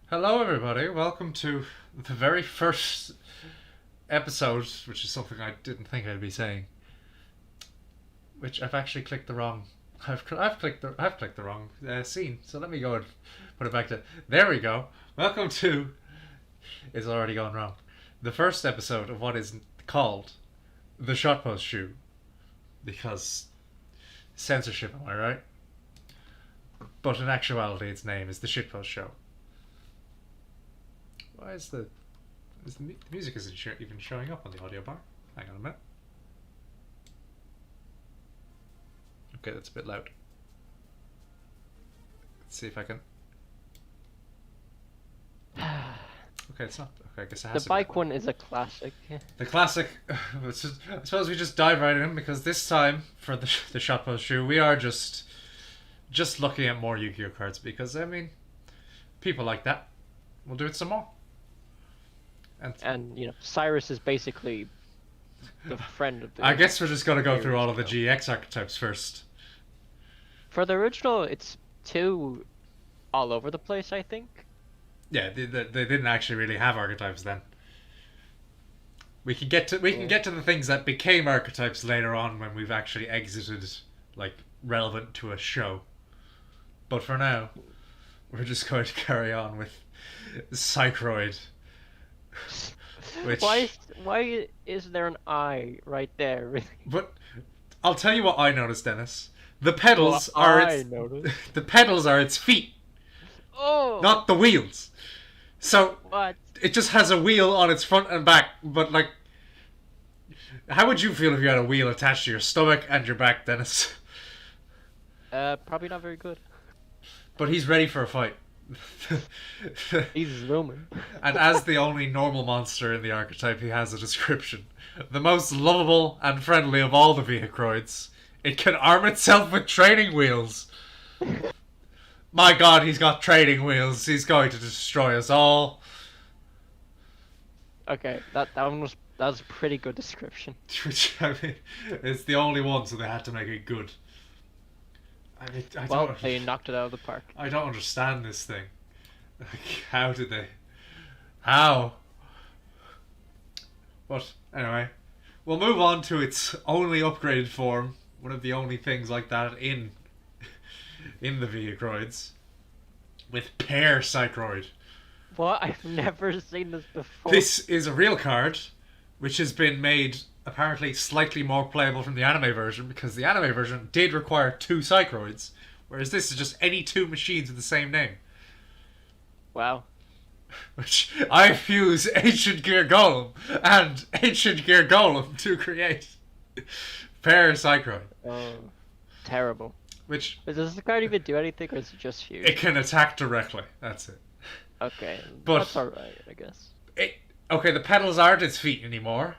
Hello, everybody. Welcome to the very first episode, which is something I didn't think I'd be saying. Which I've actually clicked the wrong. I've clicked the wrong scene. So let me go and put it back to. There we go. Welcome to. It's already gone wrong. The first episode of what is called the Shotpost Shiw, because censorship. Am I right? But in actuality, its name is the Shitpost Show. Why is the music isn't even showing up on the audio bar? Hang on a minute. Okay, that's a bit loud. Let's see if I can. Okay, it's not. Okay, I guess it has The to bike be. one is a classic. The classic. I suppose we just dive right in because this time for the Shotpost Shiw, we are just looking at more Yu-Gi-Oh cards because I mean, people like that. We'll do it some more. And Cyrus is basically the friend of the. I guess we're just gonna go through all of the original. GX archetypes first. For the original, it's too all over the place, I think. Yeah, they didn't actually really have archetypes then. We can get to the things that became archetypes later on when we've actually exited like relevant to a show. But for now, we're just going to carry on with Psychroid. Which Why is there an eye right there? but I'll tell you what I noticed, Dennis. The pedals Well, are I its noticed. the pedals are its feet, Oh, not the wheels. So what? it just has a wheel on its front and back, but like how would you feel if you had a wheel attached to your stomach and your back, Dennis? Probably not very good. But he's ready for a fight. He's zooming. And as the only normal monster in the archetype, he has a description. The most lovable and friendly of all the Vehicroids. It can arm itself with training wheels. My god, he's got training wheels. He's going to destroy us all. Okay, that was a pretty good description. Which, I mean, it's the only one, so they had to make it good. I mean, Well, they knocked it out of the park. I don't understand this thing. Like, how did they? How? But anyway, we'll move on to its only upgraded form. One of the only things like that in the Vehicroids, with Pair Psychroid. What? I've never seen this before. This is a real card, which has been made apparently slightly more playable from the anime version because the anime version did require two Psychroids, whereas this is just any two machines with the same name. Wow. Which I fuse Ancient Gear Golem and Ancient Gear Golem to create Pair Psychroid. Oh, terrible. Which Does the card even do anything, or is it just huge? it can attack directly. That's it. Okay, But- that's alright, I guess. Okay, the pedals aren't its feet anymore,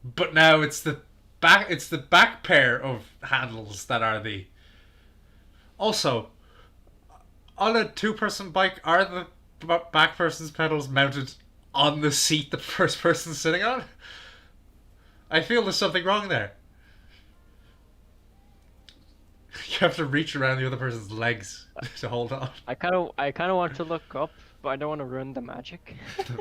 but now it's the back pair of handles that are the. Also, on a two-person bike, are the back person's pedals mounted on the seat the first person's sitting on? I feel there's something wrong there. You have to reach around the other person's legs to hold on. I kind of want to look up, but I don't want to ruin the magic.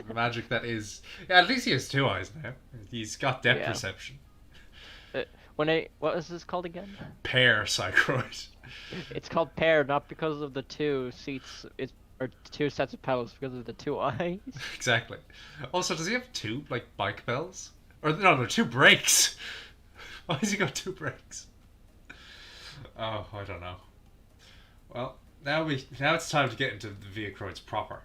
The magic that is. Yeah, at least he has two eyes now. He's got depth Yeah. perception. What is this called again? Pair Psychroid. It's called pair, not because of the two seats. Or two sets of pedals, because of the two eyes. Exactly. Also, does he have two like bike bells? Or no, two brakes. Why has he got two brakes? Oh, I don't know. Well, now it's time to get into the Vehicroids proper.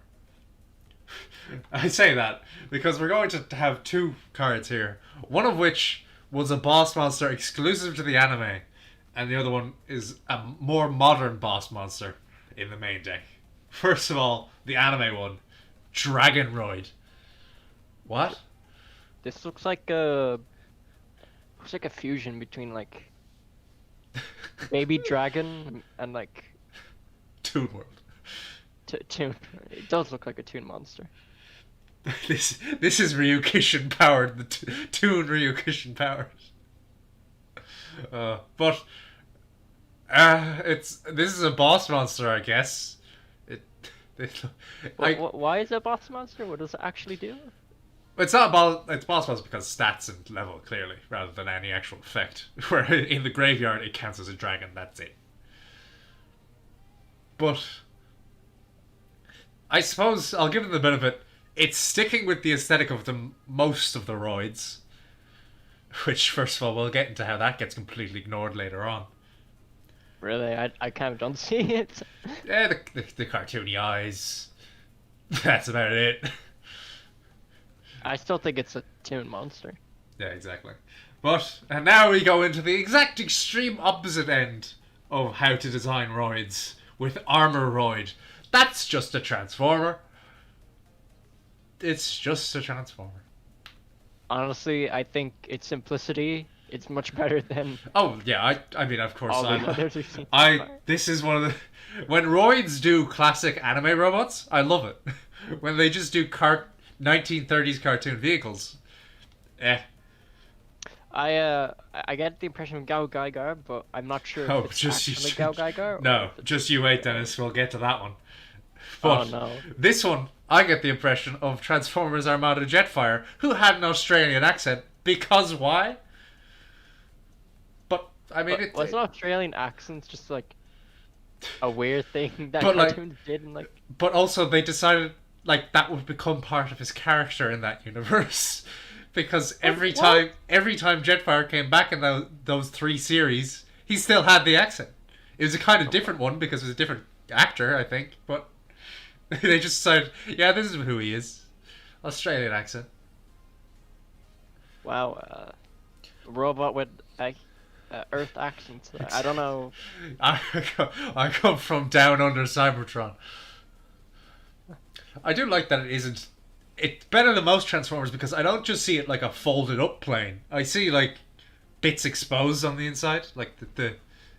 I say that because we're going to have two cards here. One of which was a boss monster exclusive to the anime, and the other one is a more modern boss monster in the main deck. First of all, the anime one, Dragon Roid. What? This looks like a fusion between like baby dragon and like Toon World. toon. It does look like a toon monster. This is Ryukishin powered. The Toon Ryukishin powered. But this is a boss monster, I guess. Why is it a boss monster? What does it actually do? It's not a boss. It's boss monster because stats and level clearly, rather than any actual effect. Where in the graveyard it counts as a dragon. That's it. But I suppose I'll give it the benefit. It's sticking with the aesthetic of most of the Roids. Which, first of all, we'll get into how that gets completely ignored later on. Really, I kind of don't see it. Yeah, the cartoony eyes. That's about it. I still think it's a toon monster. Yeah, exactly. But, and now we go into the exact extreme opposite end of how to design Roids with Armor Roid. That's just a Transformer. It's just a Transformer. Honestly, I think its simplicity it's much better than Oh yeah, I mean of course all the others we've seen. this is one of the when Roids do classic anime robots, I love it. When they just do 1930s cartoon vehicles. I get the impression of Gao Gaigar, but I'm not sure Oh, if it's just actually Gao Gaigar. No, just you wait, Dennis. We'll get to that one. Oh But no. this one, I get the impression of Transformers Armada Jetfire, who had an Australian accent. Because why? But I mean, But wasn't Australian accents just like a weird thing that But, like- cartoons did and like But also, they decided like that would become part of his character in that universe, because every time Jetfire came back in those 3 series, he still had the accent. It was a kind of different one because it was a different actor, I think. But they just decided, yeah, this is who he is, Australian accent. wow, robot with Earth accents. I don't know. I come from down under Cybertron. I do like that it isn't. It's better than most Transformers because I don't just see it like a folded up plane. I see like bits exposed on the inside, like the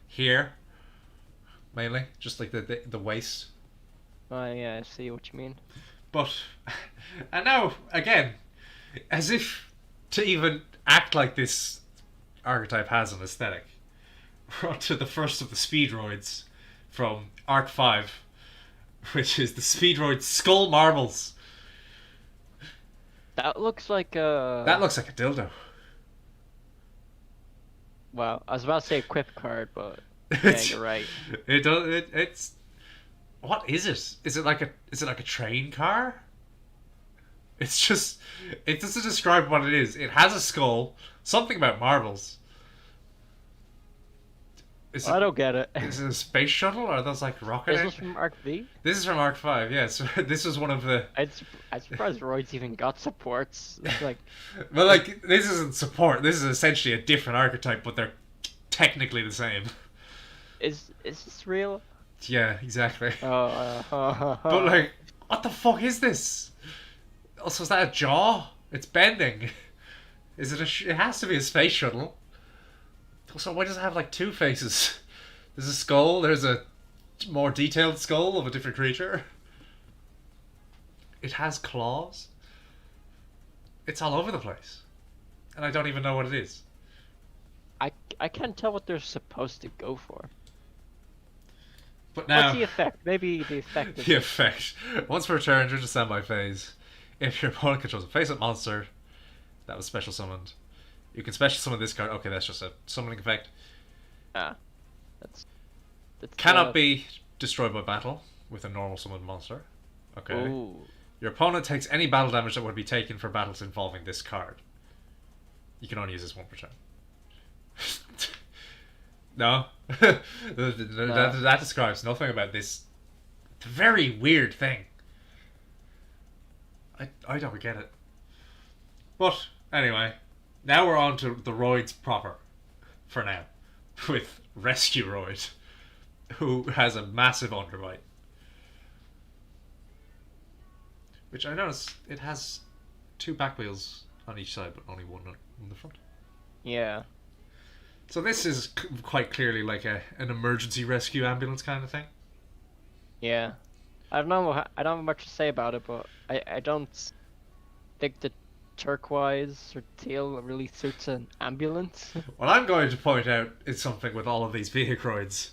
here, mainly, just like the waist. Yeah, I see what you mean. But and now again, as if to even act like this archetype has an aesthetic, we're on to the first of the Speedroids from Arc 5, which is the Speedroid Skull Marbles. That looks like a. That looks like a dildo. Wow, I was about to say equip card, but yeah, It's- you're right. It does. It's. What is it? Is it like a train car? It's just. It doesn't describe what it is. It has a skull. Something about marbles. Is I it, don't get it. is it a space shuttle or are those like rocket? Is this from Arc V? This is from Arc 5. Yeah. So this was one of the. I'm surprised Roids even got supports. It's like, Well, like this isn't support. This is essentially a different archetype, but they're technically the same. is this real? Yeah, exactly. Oh, But like, what the fuck is this? Also, is that a jaw? It's bending. Is it it has to be a space shuttle. Also, why does it have like 2 faces? There's a skull. There's a more detailed skull of a different creature. It has claws. It's all over the place, and I don't even know what it is. I can't tell what they're supposed to go for. But now. What's the effect? Maybe the effect is The effect. Once per turn, during the standby phase, if your opponent controls a face-up monster that was special summoned, you can special summon this card. Okay, that's just a summoning effect. that's Cannot be destroyed by battle with a normal summoned monster. Okay. Ooh. Your opponent takes any battle damage that would be taken for battles involving this card. You can only use this one per turn. No. That describes nothing about this very weird thing. I don't get it. But anyway, now we're on to the Roids proper. For now. With Rescue Roid, who has a massive underbite. Which I notice it has 2 back wheels on each side, but only one on the front. Yeah. So this is quite clearly like an emergency rescue ambulance kind of thing. Yeah. I don't have much to say about it, but I don't think the turquoise or teal really suits an ambulance. What I'm going to point out is something with all of these Vehicroids.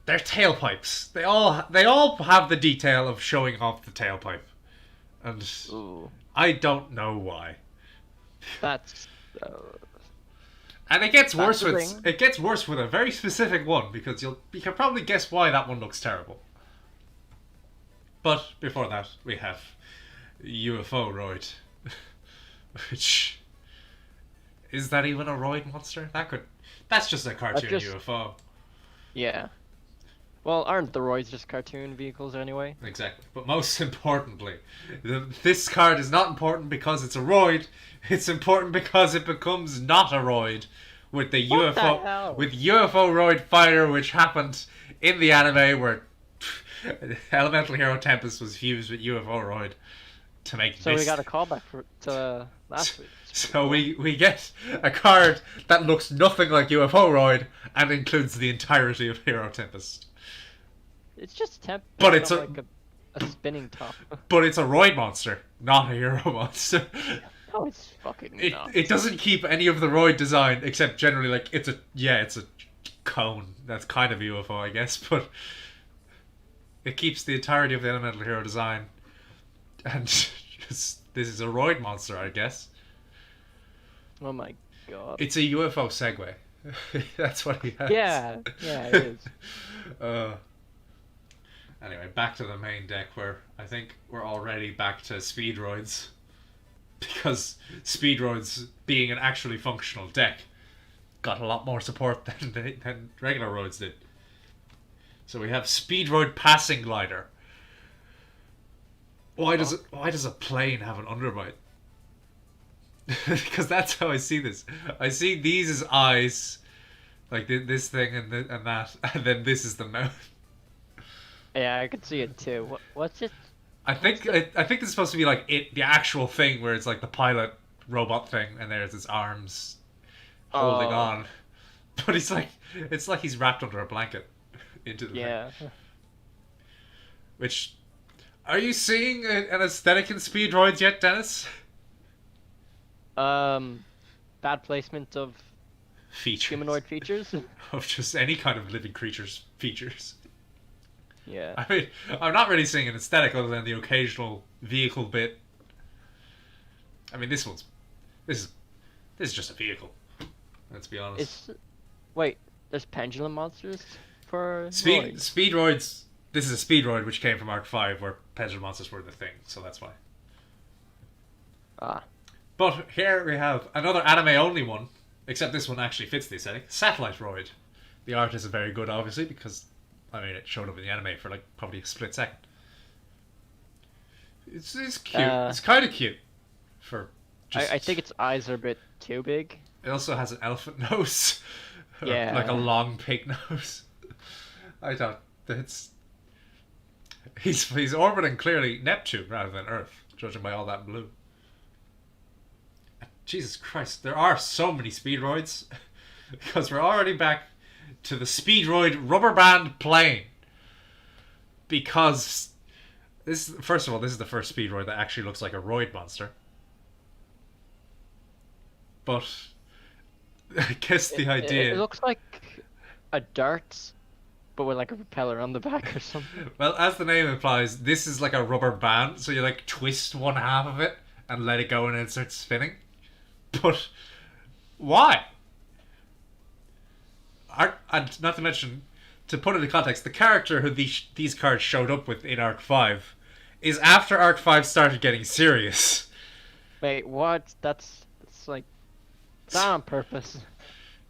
They're tailpipes. They all have the detail of showing off the tailpipe, and Ooh, I don't know why. that's And it gets that's worse the with thing. a very specific one because you can probably guess why that one looks terrible. But before that, we have UFO Roid, which is that even a Roid monster? That's just a cartoon just UFO. yeah. Well, aren't the Roids just cartoon vehicles anyway? Exactly. But most importantly, this card is not important because it's a Roid. It's important because it becomes not a Roid with the What the UFO hell? with UFO Roid Fire, which happened in the anime where Elemental Hero Tempest was fused with UFO Roid to make So this. we got a callback to last week. So we get a card that looks nothing like UFO Roid and includes the entirety of Hero Tempest. It's just temp. But it's like a spinning top. But it's a Roid monster, not a hero monster. No, it's fucking It not. it doesn't keep any of the Roid design except generally like it's a cone. That's kind of a UFO, I guess, but it keeps the entirety of the Elemental Hero design, and this is a Roid monster, I guess. Oh my god. It's a UFO Segway. That's what he has. Yeah, it is. Anyway, back to the main deck where I think we're already back to Speedroids. Because Speedroids, being an actually functional deck, got a lot more support than regular Roids did. So we have Speedroid Passing Glider. Why does a plane have an underbite? Because that's how I see this. I see these as eyes, like this thing and that, and then this is the mouth. Yeah, I could see it too. What's it? I think this is supposed to be like the actual thing where it's like the pilot robot thing, and there's his arms holding Oh. on, but it's like he's wrapped under a blanket into the Yeah. thing. Which, are you seeing an aesthetic in Speedroids yet, Dennis? Bad placement of Features humanoid features. of just any kind of living creature's features. Yeah. I mean, I'm not really seeing an aesthetic other than the occasional vehicle bit. I mean, this is just a vehicle. Let's be honest. Wait, there's pendulum monsters for Roids? Speedroids. This is a Speedroid which came from Arc 5 where pendulum monsters were the thing, so that's why. Ah. But here we have another anime only one, except this one actually fits the aesthetic. Satellite Roid. The art isn't very good, obviously, because I mean it showed up in the anime for like probably a split second. It's cute. It's kind of cute. For just, I think its eyes are a bit too big. it also has an elephant nose. Yeah. Like a long pig nose. I thought that's he's orbiting clearly Neptune rather than Earth, judging by all that blue. Jesus Christ, there are so many Speedroids because we're already back to the Speedroid rubber band plane. Because first of all, this is the first Speedroid that actually looks like a Roid monster. But I guess the idea. It looks like a dart, but with like a propeller on the back or something. Well, as the name implies, this is like a rubber band, so you like twist one half of it and let it go and it starts spinning. But why? And not to mention, to put it in context, the character who these cards showed up with in Arc 5 is after Arc 5 started getting serious. Wait, what? That's like not on purpose.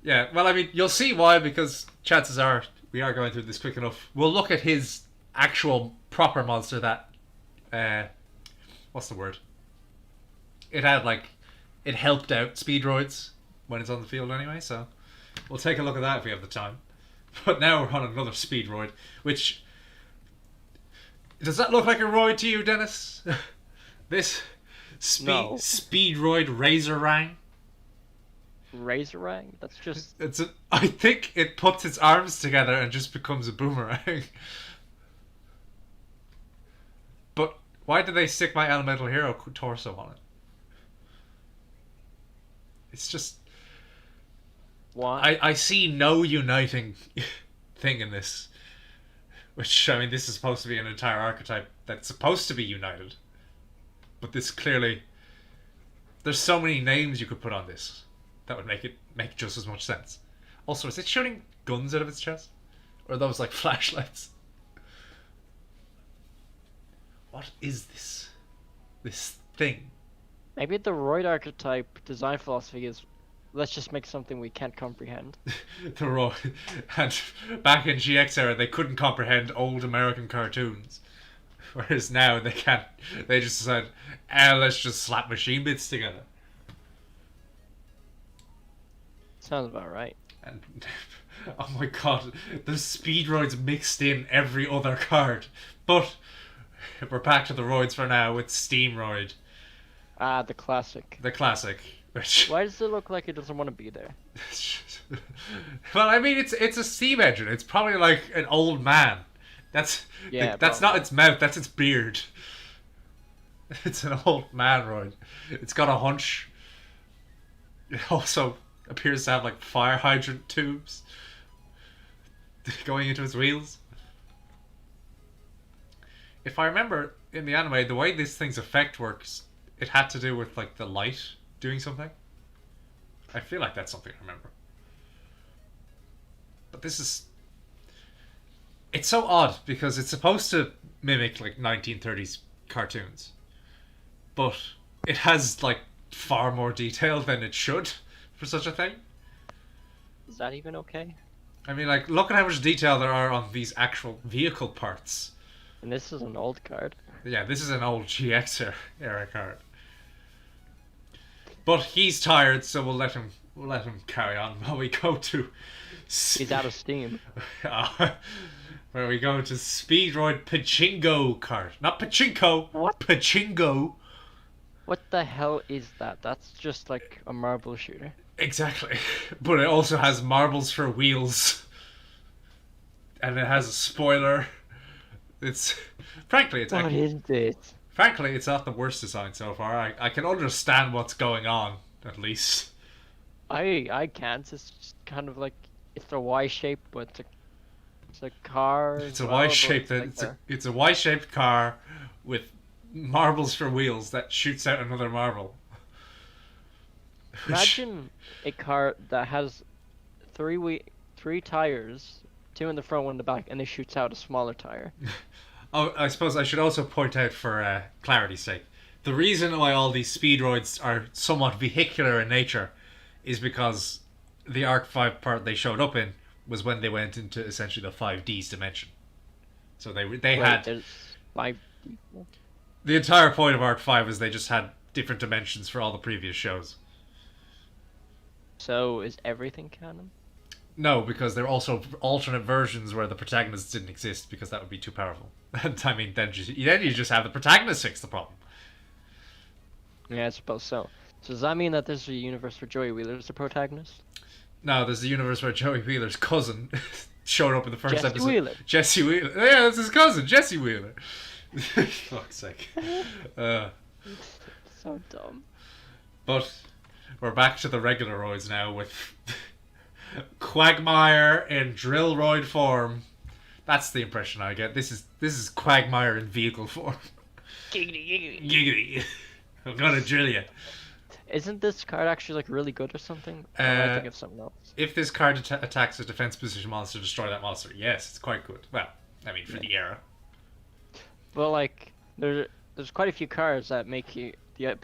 Yeah, well, I mean, you'll see why, because chances are we are going through this quick enough. We'll look at his actual proper monster that, what's the word? It had like, it helped out Speedroids when it's on the field anyway, so we'll take a look at that if we have the time. But now we're on another Speedroid, which, does that look like a Roid to you, Dennis? This No. Speedroid Razorang? Razorang? That's just I think it puts its arms together and just becomes a boomerang. But why did they stick my Elemental Hero torso on it? It's just why? I see no uniting thing in this. Which, I mean, this is supposed to be an entire archetype that's supposed to be united. But this clearly... There's so many names you could put on this that would make it make just as much sense. Also, is it shooting guns out of its chest? Or are those like flashlights? What is this? This thing? Maybe the Roid archetype design philosophy is, let's just make something we can't comprehend. The raw and back in GX era they couldn't comprehend old American cartoons. Whereas now they can't. They just said, let's just slap machine bits together. Sounds about right. And oh my god, the Speedroids mixed in every other card. But we're back to the Roids for now with Steamroid. Ah, the classic. The classic. Which... Why does it look like it doesn't want to be there? Well, I mean, it's a steam engine. It's probably like an old man. That's that's not its mouth. That's its beard. It's an old man, Roid. It's got a hunch. It also appears to have like fire hydrant tubes going into its wheels. If I remember in the anime, the way this thing's effect works, it had to do with like the light doing something. I feel like that's something I remember. But this is... It's so odd because it's supposed to mimic like 1930s cartoons. But it has like far more detail than it should for such a thing. Is that even okay? I mean, like, look at how much detail there are on these actual vehicle parts. And this is an old card. Yeah, this is an old GX era card. But he's tired, so we'll let him carry on while we go to... He's out of steam. Where we go to Speedroid Pachinko card. Not Pachinko! What? Pachinko! What the hell is that? That's just like a marble shooter. Exactly. But it also has marbles for wheels. And it has a spoiler. It's... Frankly, it's... What is it? Frankly, it's not the worst design so far. I can understand what's going on, at least. I can't. It's just kind of like... It's a Y shape, but it's a car. It's a Y-shaped... It's a Y-shaped car with marbles for wheels that shoots out another marble. Imagine a car that has three tires, two in the front, one in the back, and it shoots out a smaller tire. Oh, I suppose I should also point out for clarity's sake, the reason why all these Speedroids are somewhat vehicular in nature is because the Arc 5 part they showed up in was when they went into essentially the 5D's dimension. So they had... There's 5... The entire point of Arc 5 is they just had different dimensions for all the previous shows. So is everything canon? No, because there are also alternate versions where the protagonists didn't exist because that would be too powerful. And I mean, then you just have the protagonist fix the problem. Yeah, I suppose so. So does that mean that there's a universe where Joey Wheeler's the protagonist? No, there's the universe where Joey Wheeler's cousin showed up in the first Jesse episode. Wheeler. Jesse Wheeler. Yeah, that's his cousin, Jesse Wheeler. Fuck's sake. So dumb. But we're back to the regular Roids now with Quagmire in Drill Roid form. That's the impression I get. This is Quagmire in vehicle form. Giggity, giggity. Giggity. I'm gonna drill you. Isn't this card actually like really good or something? Or am I thinking of something else? If this card attacks a defense position monster, destroy that monster. Yes, it's quite good. Well, I mean, for the era. Well, like there's quite a few cards that make you the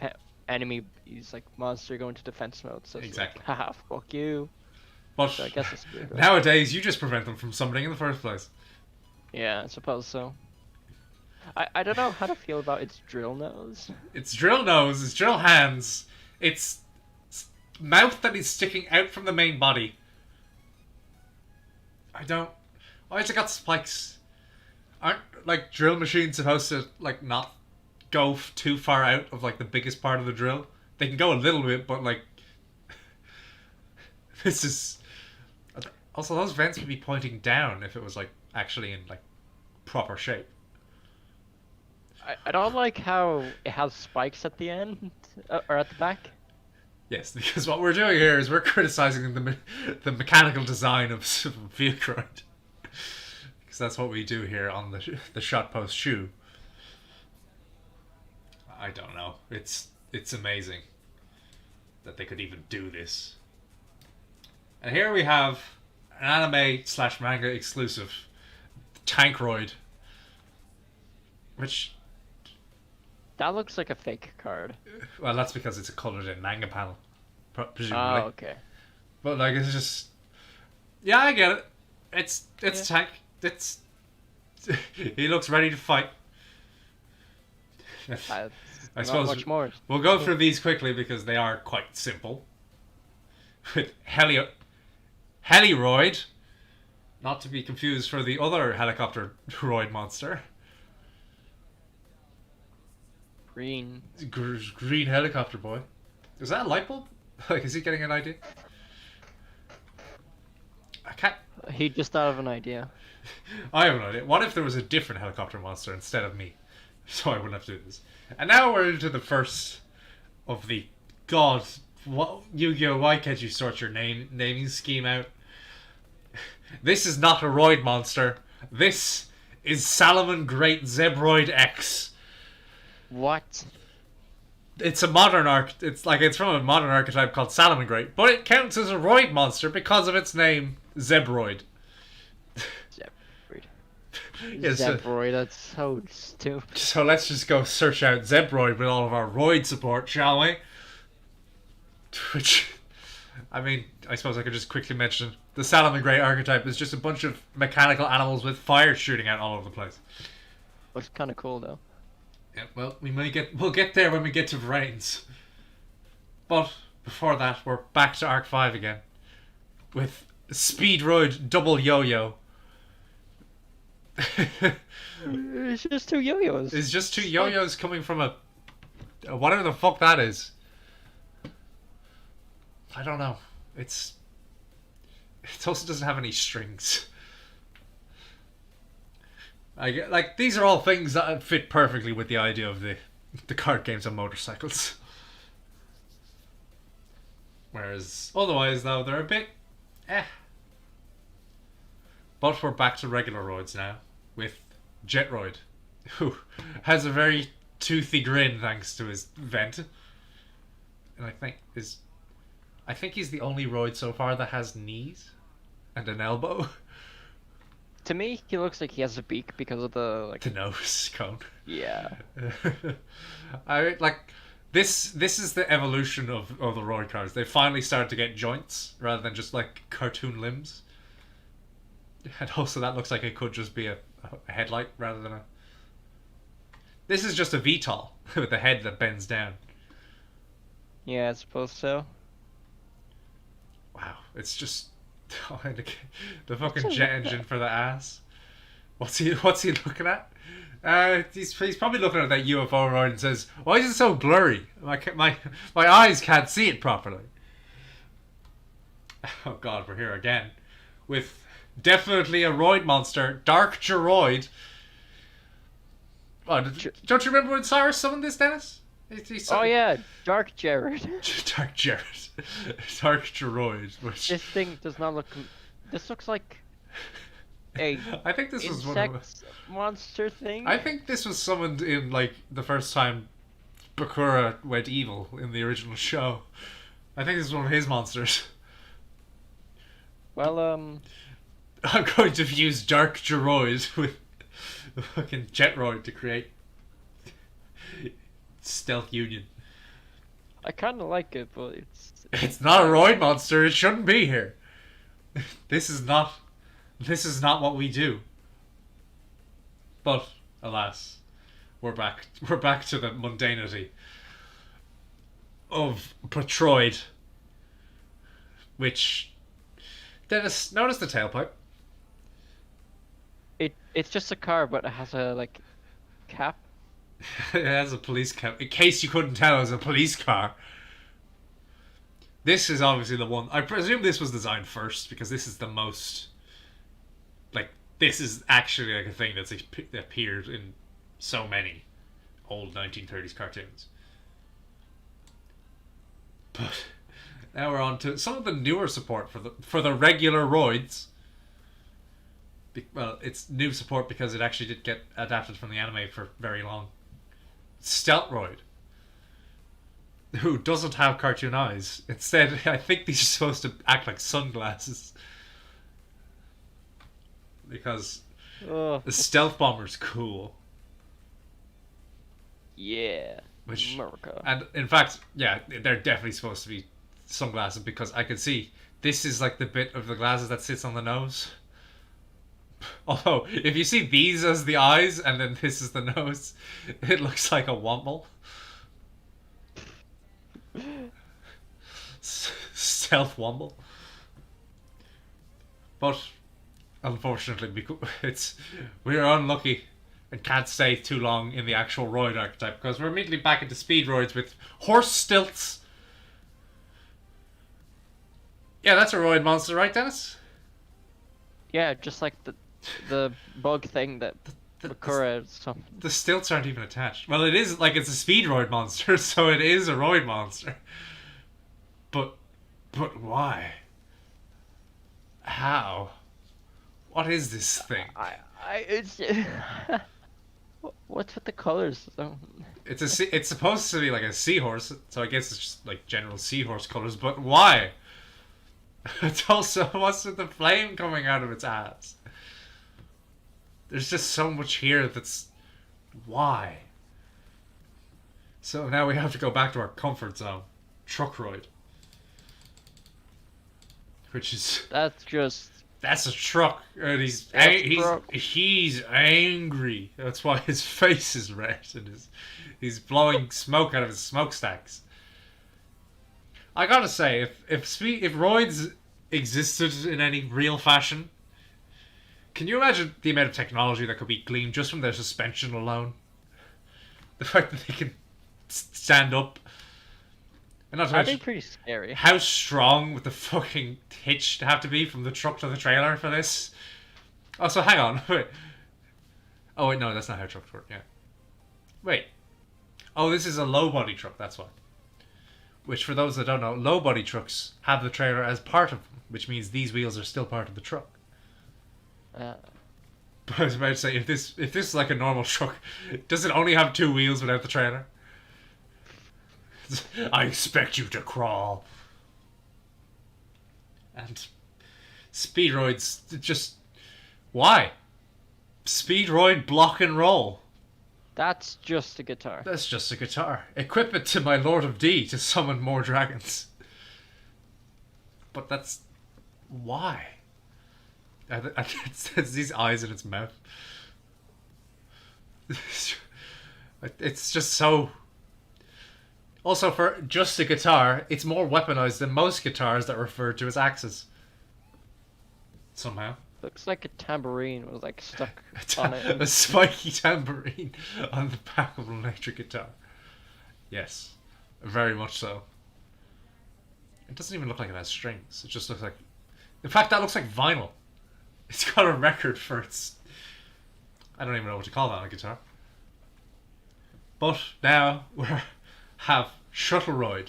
enemy use like monster go into defense mode. So it's Exactly. Like, haha, fuck you. But So I guess it's good, right? nowadays, you just prevent them from summoning in the first place. Yeah, I suppose so. I don't know how to feel about its drill nose. It's drill nose, it's drill hands, it's mouth that is sticking out from the main body. I don't... Why has it got spikes? Aren't, like, drill machines supposed to, like, not go too far out of, like, the biggest part of the drill? They can go a little bit, but, like... This is... Also, those vents would be pointing down if it was, like, actually in, like, proper shape. I don't like how it has spikes at the end or at the back. Yes, because what we're doing here is we're criticizing the mechanical design of Vehicroid. because that's what we do here on the Shotpost Shiw. I don't know. It's amazing that they could even do this. And here we have an anime slash manga exclusive Tank Roid, which, That looks like a fake card. well, that's because it's a colored in manga panel, presumably. Oh, okay. But like, it's just, yeah, I get it. It's Yeah. Tank. It's he looks ready to fight. I I not suppose much more. we'll go through these quickly because they are quite simple. With Heliroid, not to be confused for the other helicopter droid monster. Green. Green helicopter boy. Is that a light bulb? Like, is he getting an idea? I can't. He just thought of an idea. I have an idea. What if there was a different helicopter monster instead of me? So I wouldn't have to do this. And now we're into the first of the... God, what, Yu-Gi-Oh! Why can't you sort your naming scheme out? This is not a Roid monster. This is Salomon Great Zebroid X. What? It's a modern it's from a modern archetype called Salomon Great, but it counts as a Roid monster because of its name, Zebroid. Zebroid. Yeah, Zebroid, that's so stupid. So let's just go search out Zebroid with all of our Roid support, shall we? Which, I mean, I suppose I could just quickly mention the Salomon Grey archetype is just a bunch of mechanical animals with fire shooting out all over the place. Looks kind of cool though. Yeah, well, we'll get there when we get to Vrains. But before that, we're back to Arc 5 again with Speedroid Double Yo-Yo. It's just two yo-yos. It's just two yo-yos coming from a whatever the fuck that is. I don't know. It also doesn't have any strings. Like these are all things that fit perfectly with the idea of the card games on motorcycles. Whereas otherwise, though, they're a bit But we're back to regular Roids now with Jetroid, who has a very toothy grin thanks to his vent, and I think he's the only Roid so far that has knees and an elbow. To me, he looks like he has a beak because of the The nose cone. Yeah. I like this is the evolution of the Roid cards. They finally started to get joints rather than just like cartoon limbs. And also that looks like it could just be a headlight rather than a... This is just a VTOL with a head that bends down. Yeah, I suppose so. Wow, it's just the fucking jet engine for the ass. What's he looking at? He's probably looking at that UFO Roid and says, "Why is it so blurry? My eyes can't see it properly." Oh god, we're here again with definitely a Roid monster, Dark Geroid. Oh, don't you remember when Cyrus summoned this, Dennis? Oh yeah, Dark Jared. Dark Jared. Dark Geroid. Which... This thing does not look... This looks like a I think this was insect monster thing. I think this was summoned in like the first time Bakura went evil in the original show. I think this is one of his monsters. Well, I'm going to use Dark Geroid with the fucking Jetroid to create Stealth Union. I kind of like it, but It's not a Roid monster. It shouldn't be here. This is not what we do. But alas, we're back to the mundanity of Patroid, which... Dennis, notice the tailpipe. it's just a car, but it has a cap. It has a police cap. In case you couldn't tell, it was a police car. This is obviously the one. I presume this was designed first because this is the most... this is actually a thing that's appeared in so many old 1930s cartoons. But now we're on to some of the newer support for the regular Roids. Well, it's new support because it actually did get adapted from the anime for very long. Stealth Roid, who doesn't have cartoon eyes. Instead, I think these are supposed to act like sunglasses. Because Oh, the stealth bomber's cool. yeah. Which, America. and in fact, yeah, they're definitely supposed to be sunglasses because I can see this is like the bit of the glasses that sits on the nose. Although, if you see these as the eyes and then this is the nose, it looks like a womble. Stealth womble. But unfortunately, we're unlucky and can't stay too long in the actual Roid archetype because we're immediately back into speed Roids with horse stilts. Yeah, that's a Roid monster, right, Dennis? Yeah, just like the bug thing that Bakura something. The stilts aren't even attached. Well, it is like it's a speed Roid monster, so it is a Roid monster. But why? How? What is this thing? It's what's with the colors? It's supposed to be like a seahorse, so I guess it's just like general seahorse colors. But why? It's also what's with the flame coming out of its ass? There's just so much here that's why. So now we have to go back to our comfort zone, Truckroid, which is that's a truck, and he's angry. That's why his face is red and he's blowing smoke out of his smokestacks. I gotta say, if Roids existed in any real fashion, can you imagine the amount of technology that could be gleaned just from their suspension alone? The fact that they can stand up. And not to That'd mention be pretty scary. how strong would the fucking hitch have to be from the truck to the trailer for this? Oh, so hang on. Wait. Oh, wait, no, that's not how trucks work, yeah. Wait. Oh, this is a low body truck, that's why. Which, for those that don't know, low body trucks have the trailer as part of them, which means these wheels are still part of the truck. But I was about to say, if this is like a normal truck, does it only have two wheels without the trailer? I expect you to crawl. And Speedroids, just why? Speedroid block and roll. That's just a guitar. That's just a guitar. Equip it to my Lord of D to summon more dragons. But that's why. It's these eyes in its mouth. It's just so. Also, for just a guitar, it's more weaponized than most guitars that are referred to as axes. Somehow. Looks like a tambourine was like stuck on it. A spiky tambourine on the back of an electric guitar. Yes, very much so. It doesn't even look like it has strings. It just looks like... In fact, that looks like vinyl. It's got a record for its... I don't even know what to call that on a guitar. But now we have Shuttleroid,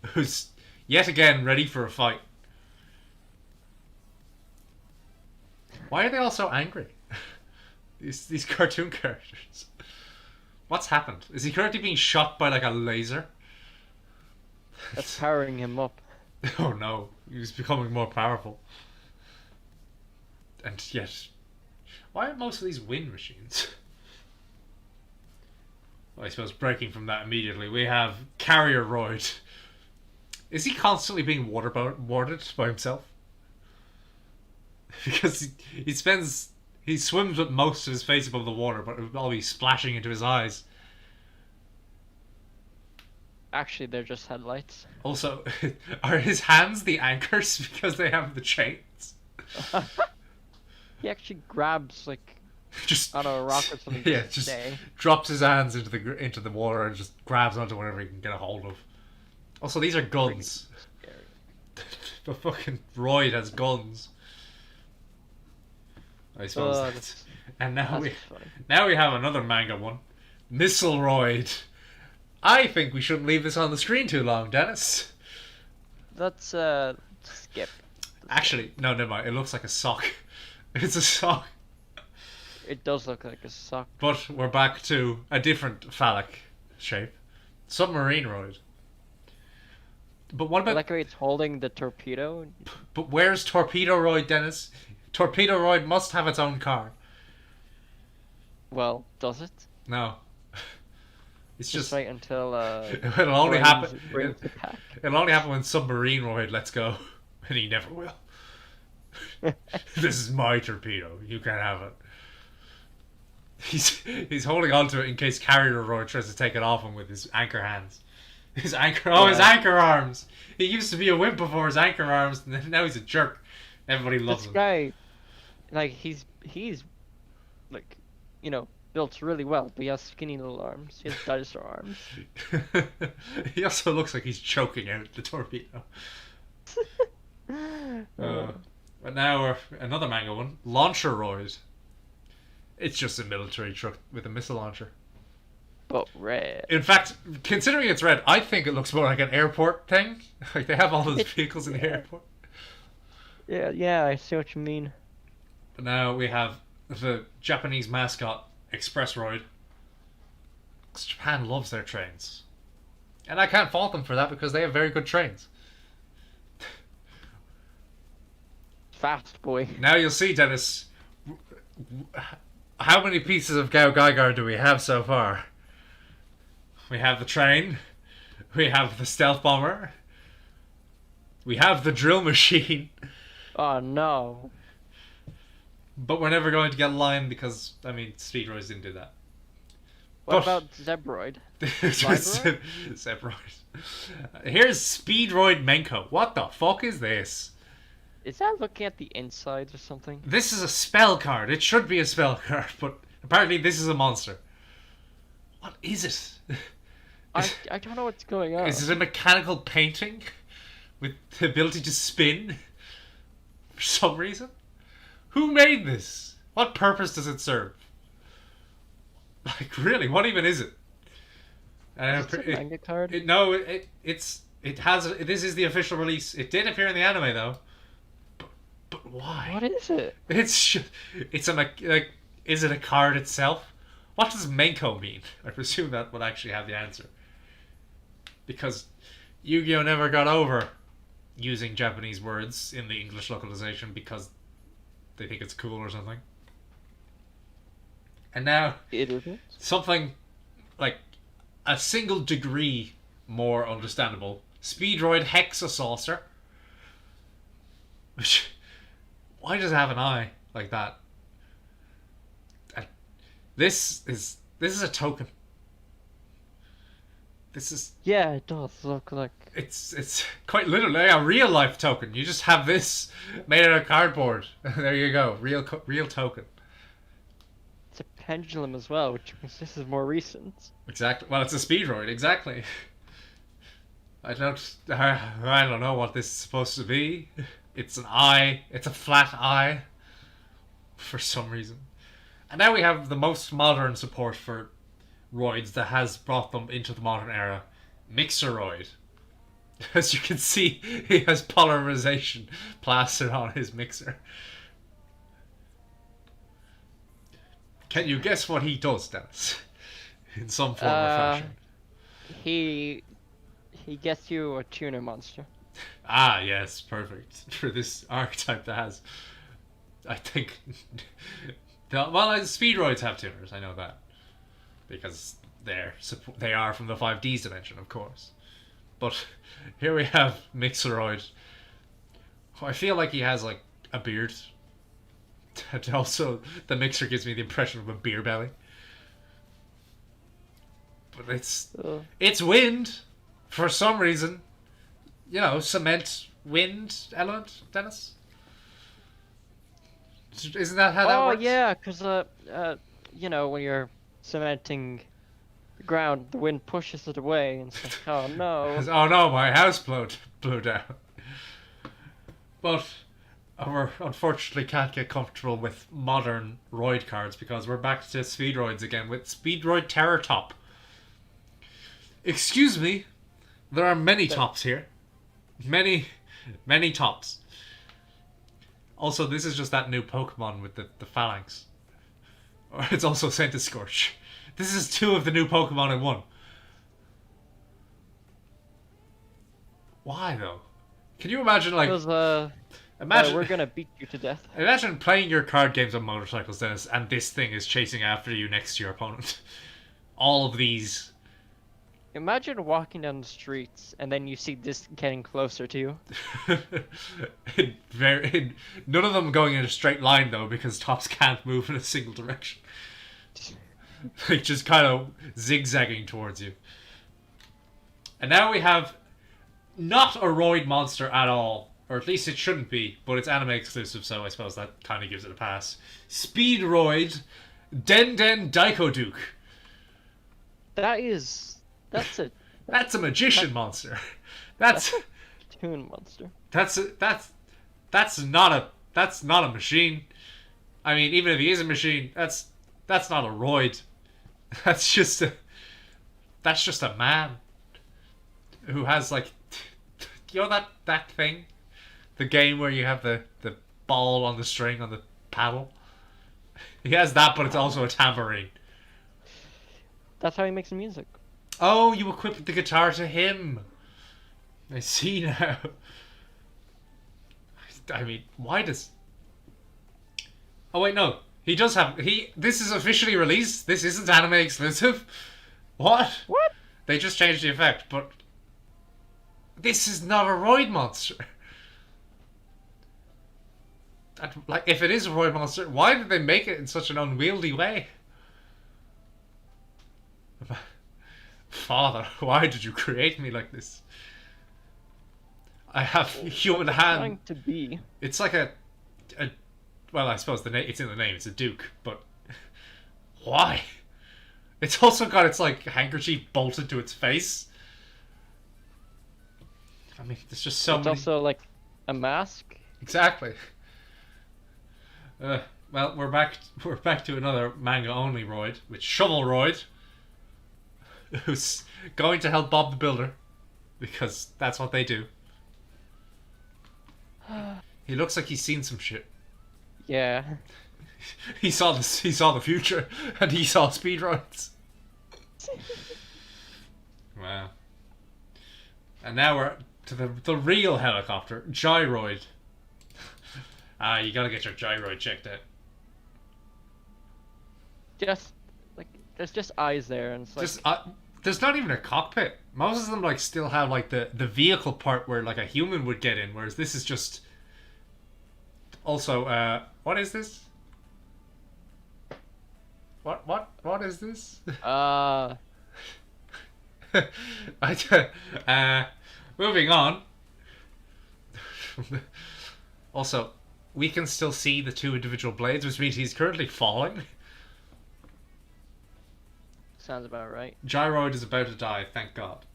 who's yet again ready for a fight. Why are they all so angry? These cartoon characters. What's happened? Is he currently being shot by like a laser? That's powering him up. Oh no, he's becoming more powerful. And yet, why are most of these wind machines? Well, I suppose breaking from that immediately, we have Carrier Roid. Is he constantly being waterboarded by himself? Because he swims with most of his face above the water, but it will all be splashing into his eyes. Actually, they're just headlights. Also, are his hands the anchors because they have the chains? He actually grabs like Just on a rock or something. yeah, just drops his hands into the water and just grabs onto whatever he can get a hold of. Also, these are guns. The fucking Roid has guns. I suppose. And now we have another manga one, Missile Roid. I think we shouldn't leave this on the screen too long, Dennis. Let's skip. Actually, no, never mind. It looks like a sock. It's a sock. It does look like a sock. But we're back to a different phallic shape. Submarine Roid. But what I about... like how it's holding the torpedo. But where's Torpedo Roid, Dennis? Torpedo Roid must have its own car. Well, does it? No. It's Just just... wait until It'll only happen... brings it back. It'll only happen when Submarine Roid lets go. And he never will. This is my torpedo. You can't have it. He's holding on to it in case Carrier Roid tries to take it off him with his anchor hands. His anchor anchor arms. He used to be a wimp before his anchor arms, and now he's a jerk. Everybody loves This him. guy, like he's like, built really well, but he has skinny little arms. He has dinosaur arms. He also looks like he's choking out the torpedo. But now we're another manga one, Launcher Roid. It's just a military truck with a missile launcher. But red. In fact, considering it's red, I think it looks more like an airport thing. Like they have all those vehicles in the airport. Yeah, I see what you mean. But now we have the Japanese mascot, Express Roid. 'Cause Japan loves their trains. And I can't fault them for that because they have very good trains. Fast boy. Now you'll see, Dennis, how many pieces of Gao Gaigar do we have so far? We have the train, we have the stealth bomber, we have the drill machine. Oh no. But we're never going to get Lion because, I mean, Speed Roids didn't do that. What about Zebroid? Zebroid. Here's Speedroid Menko. What the fuck is this? Is that looking at the insides or something? This is a spell card. It should be a spell card, but apparently this is a monster. What is it? I don't know what's going on. Is it a mechanical painting with the ability to spin for some reason? Who made this? What purpose does it serve? Like, really, what even is it? Is it a manga card? This is the official release. It did appear in the anime though. But why? What is it? Is it a card itself? What does Menko mean? I presume that would actually have the answer. Because Yu-Gi-Oh! Never got over using Japanese words in the English localization because they think it's cool or something. And now It isn't. something like a single degree more understandable. Speedroid Hexasaucer. Which, why does it have an eye like that? This is a token. This is... Yeah, it does look like... It's quite literally a real life token. You just have this made out of cardboard. There you go. Real token. It's a pendulum as well, which means this is more recent. Exactly. Well, it's a Speedroid. Exactly. I don't know what this is supposed to be. It's an eye. It's a flat eye. For some reason. And now we have the most modern support for Roids that has brought them into the modern era. Mixeroid. As you can see, he has polymerization plastered on his mixer. Can you guess what he does, Dennis? In some form or fashion. He gets you a tuner monster. Ah, yes, perfect. For this archetype that has... I think... Speedroids have tuners, I know that. Because they are from the 5Ds dimension, of course. But here we have Mixeroid. I feel like he has, like, a beard. And also, the mixer gives me the impression of a beer belly. But it's wind, for some reason. You know, cement, wind element, Dennis? Isn't that how that works? Oh yeah, because when you're cementing the ground, the wind pushes it away, and it's like, oh no. Oh no, my house blew down. But we unfortunately can't get comfortable with modern Roid cards because we're back to Speedroids again with Speedroid Terror Top. Excuse me, there are many tops here. Many tops. Also, this is just that new Pokemon with the phalanx. Or it's also Scorch. This is two of the new Pokemon in one. Why though? Can you imagine like Because imagine we're gonna beat you to death. imagine playing your card games on motorcycles, Dennis, and this thing is chasing after you next to your opponent. All of these. Imagine walking down the streets and then you see this getting closer to you. None of them going in a straight line though, because tops can't move in a single direction. Like just kind of zigzagging towards you. And now we have not a Roid monster at all, or at least it shouldn't be, but it's anime exclusive, so I suppose that kind of gives it a pass. Speed Roid, Den Daikoduke. That's a That's a magician monster. That's toon monster. that's not a machine. I mean, even if he is a machine, that's not a Roid. That's just a man who has like, you know that thing, the game where you have the ball on the string on the paddle. He has that, but it's also a tambourine. That's how he makes the music. Oh, you equip the guitar to him. I see now. I mean, why does... Oh wait, no. He does have... This is officially released? This isn't anime exclusive? What? What? They just changed the effect, but... This is not a Roid monster. Like, if it is a Roid monster, why did they make it in such an unwieldy way? Father, why did you create me like this? I have human hand. Trying to be. It's like a well, I suppose it's in the name. It's a duke, but why? It's also got its like handkerchief bolted to its face. I mean, there's just so It's many. also like a mask. Exactly. Well, we're back to another manga only Roid, with Shovel Roid, who's going to help Bob the Builder, because that's what they do. He looks like he's seen some shit. Yeah. He saw the future, and he saw speedruns. Wow. And now we're to the real helicopter, Gyroid. You gotta get your Gyroid checked out. Just like there's just eyes there, and it's like Just there's not even a cockpit. Most of them like still have like the vehicle part where like a human would get in, whereas this is just. Also, what is this? What is this? Moving on. Also, we can still see the two individual blades, which means he's currently falling. sounds about right. Gyroid is about to die, thank God.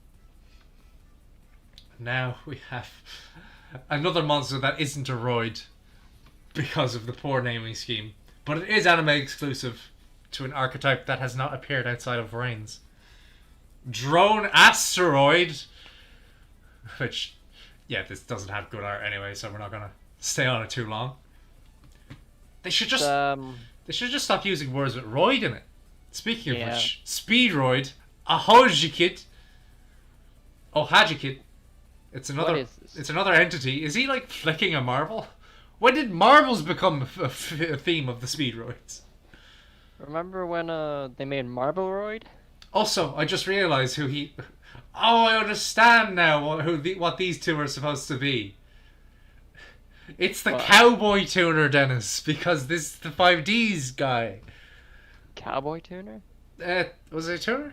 Now we have another monster that isn't a Roid because of the poor naming scheme. But it is anime exclusive to an archetype that has not appeared outside of Reigns. Drone Asteroid. Which, yeah, this doesn't have good art anyway, so we're not gonna stay on it too long. They should just stop using words with Roid in it. Speaking of which, Speedroid, Ahojikit, Ohajikit. It's another entity. Is he like flicking a marble? When did marbles become a theme of the Speedroids? Remember when they made Marbleroid? Also, I just realised who he. Oh, I understand now what these two are supposed to be. It's the Cowboy Tuner, Dennis, because this is the 5Ds guy. Cowboy Tuner? Was it a tuner?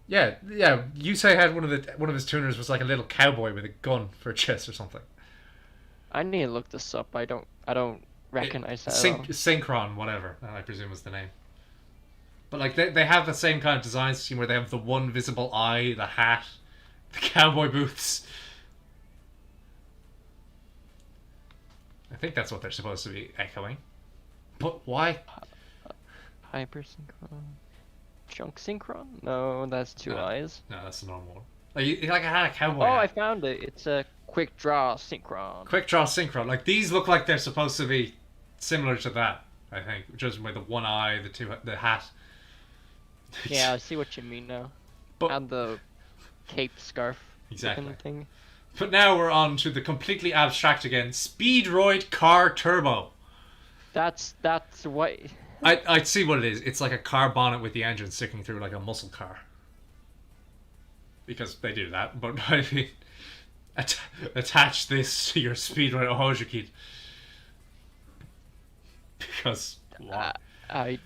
Yeah. Yusei had one of his tuners was like a little cowboy with a gun for a chest or something. I need to look this up. I don't recognize that. Synchron, whatever. I presume was the name. But like they have the same kind of design scheme where they have the one visible eye, the hat, the cowboy boots. I think that's what they're supposed to be echoing. But why? Hyper Synchron. Chunk Synchron? No, that's two eyes. No, that's the normal one. Like I had a cowboy. Oh, hat. I found it. It's a quick draw synchron. Quick draw synchro. Like these look like they're supposed to be similar to that. I think, just by the one eye, the hat. Yeah, I see what you mean now. But And the cape scarf exactly. looking thing. But now we're on to the completely abstract again. Speedroid Car Turbo. That's what. I'd see what it is. It's like a car bonnet with the engine sticking through like a muscle car. Because they do that, but I mean, attach this to your Speedroid Ohoja kit. Because what? I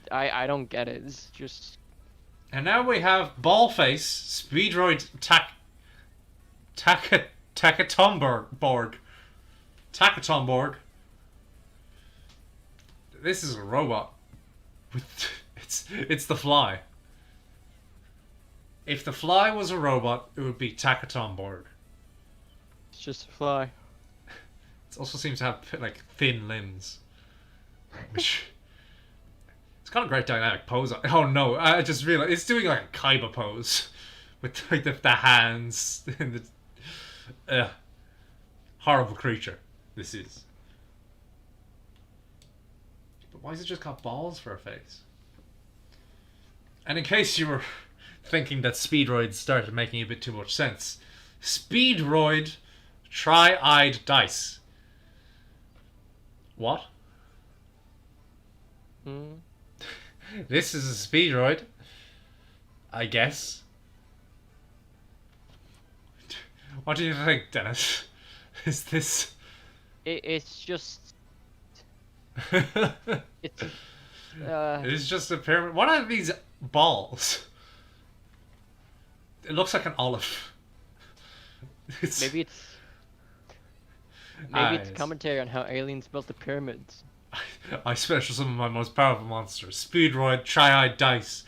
don't get it. It's just. And now we have Ballface Speedroid Takatomborg. Takatomborg. This is a robot. It's the Fly. If the Fly was a robot, it would be Takatomborg. It's just a fly. It also seems to have like thin limbs, which it's got a great dynamic pose. Oh no! I just realized it's doing like a Kaiba pose with like the hands and the horrible creature. This is. But why has it just got balls for a face? And in case you were thinking that Speedroid started making a bit too much sense, Speedroid Tri-Eyed Dice. What? This is a Speedroid, I guess. What do you think, Dennis? Is this... It's just. It's. It's just a pyramid. What are these balls? It looks like an olive. Maybe it's Eyes. commentary on how aliens built the pyramids. I special some of my most powerful monsters. Speedroid Tri-Eyed Dice.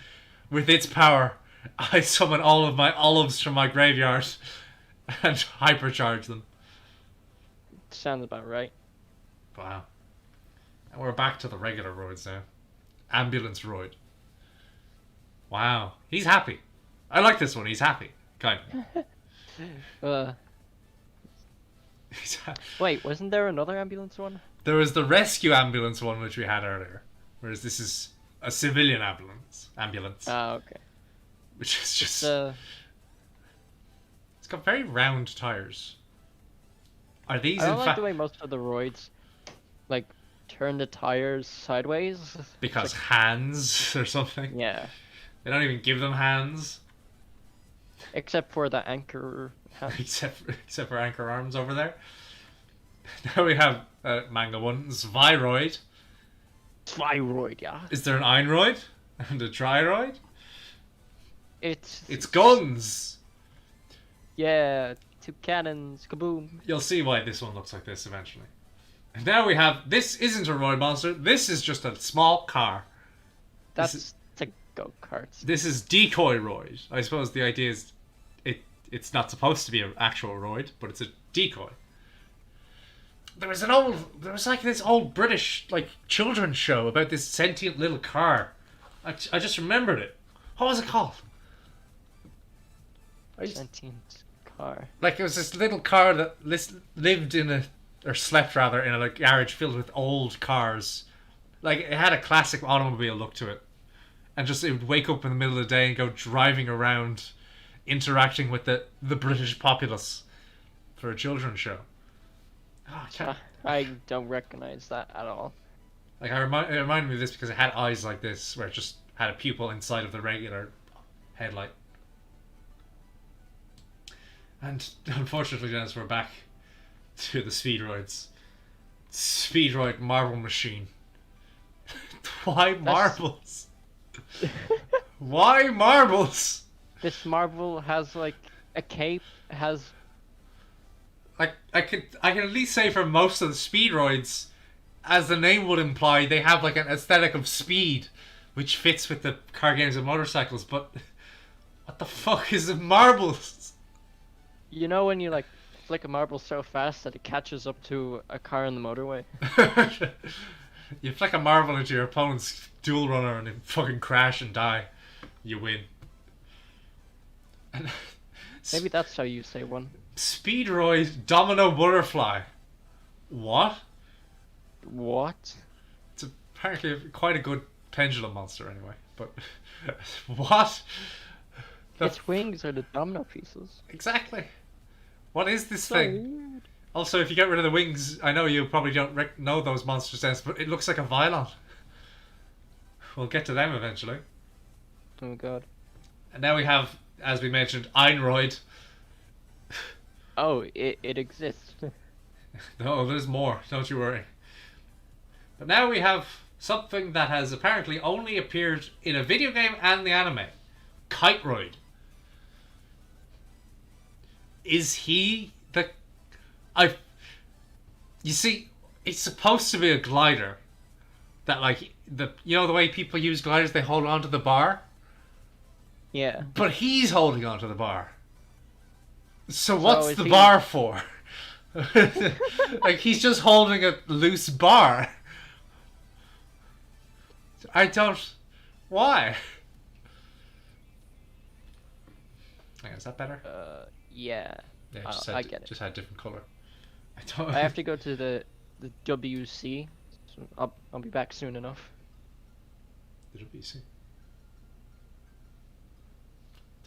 With its power, I summon all of my olives from my graveyard and hypercharge them. Sounds about right. Wow. And we're back to the regular roids now. Ambulance Roid. Wow. He's happy. I like this one. He's happy. Kind of. He's Wait, wasn't there another ambulance one? There was the rescue ambulance one which we had earlier. Whereas this is a civilian ambulance. Ah, okay. Which is just... It's got very round tires. Are these I don't in like fact... the way most of the roids, like, turn the tires sideways. Because hands or something? Yeah. They don't even give them hands. Except for the anchor. except for anchor arms over there. Now we have manga one, Zviroid. Zviroid, yeah. Is there an Einroid? And a Triroid? It's guns! Yeah, two cannons, kaboom. You'll see why this one looks like this eventually. And now we have, this isn't a Roid monster, this is just a small car. That's to go-karts. This is Decoy Roid. I suppose the idea is it's not supposed to be an actual Roid, but it's a decoy. There was like this old British like children's show about this sentient little car. I just remembered it. What was it called? Sentient car. Like it was this little car that lived or slept rather in a like garage filled with old cars. Like it had a classic automobile look to it, and just it would wake up in the middle of the day and go driving around, interacting with the British populace for a children's show. Oh, I don't recognize that at all. Like it reminded me of this because it had eyes like this, where it just had a pupil inside of the regular headlight. And unfortunately, Dennis, we're back to the Speedroids. Speedroid Marble Machine. Why marbles? Why marbles? This marble has like a cape, has Like I can at least say for most of the Speedroids, as the name would imply, they have like an aesthetic of speed, which fits with the car games and motorcycles. But what the fuck is the marbles? You know when you like flick a marble so fast that it catches up to a car on the motorway? You flick a marble into your opponent's dual runner and they fucking crash and die. You win. And Maybe that's how you say one. Speedroid Domino Butterfly. What? What? It's apparently quite a good pendulum monster anyway. But what? Its wings are the domino pieces. Exactly. What is this So thing? weird. Also, if you get rid of the wings, I know you probably don't know those monsters' names, but it looks like a violin. We'll get to them eventually. Oh god. And now we have, as we mentioned, Einroid. Oh, it exists. No, there's more. Don't you worry. But now we have something that has apparently only appeared in a video game and the anime. Kiteroid. Is he the... You see, it's supposed to be a glider. That, like, you know the way people use gliders, they hold onto the bar? Yeah. But he's holding onto the bar. So what's the he... bar for? Like, he's just holding a loose bar. I don't... Why? Hang on, is that better? Yeah. Yeah, I get it. Just had a different colour. I don't... I have to go to the WC. So I'll be back soon enough. The WC.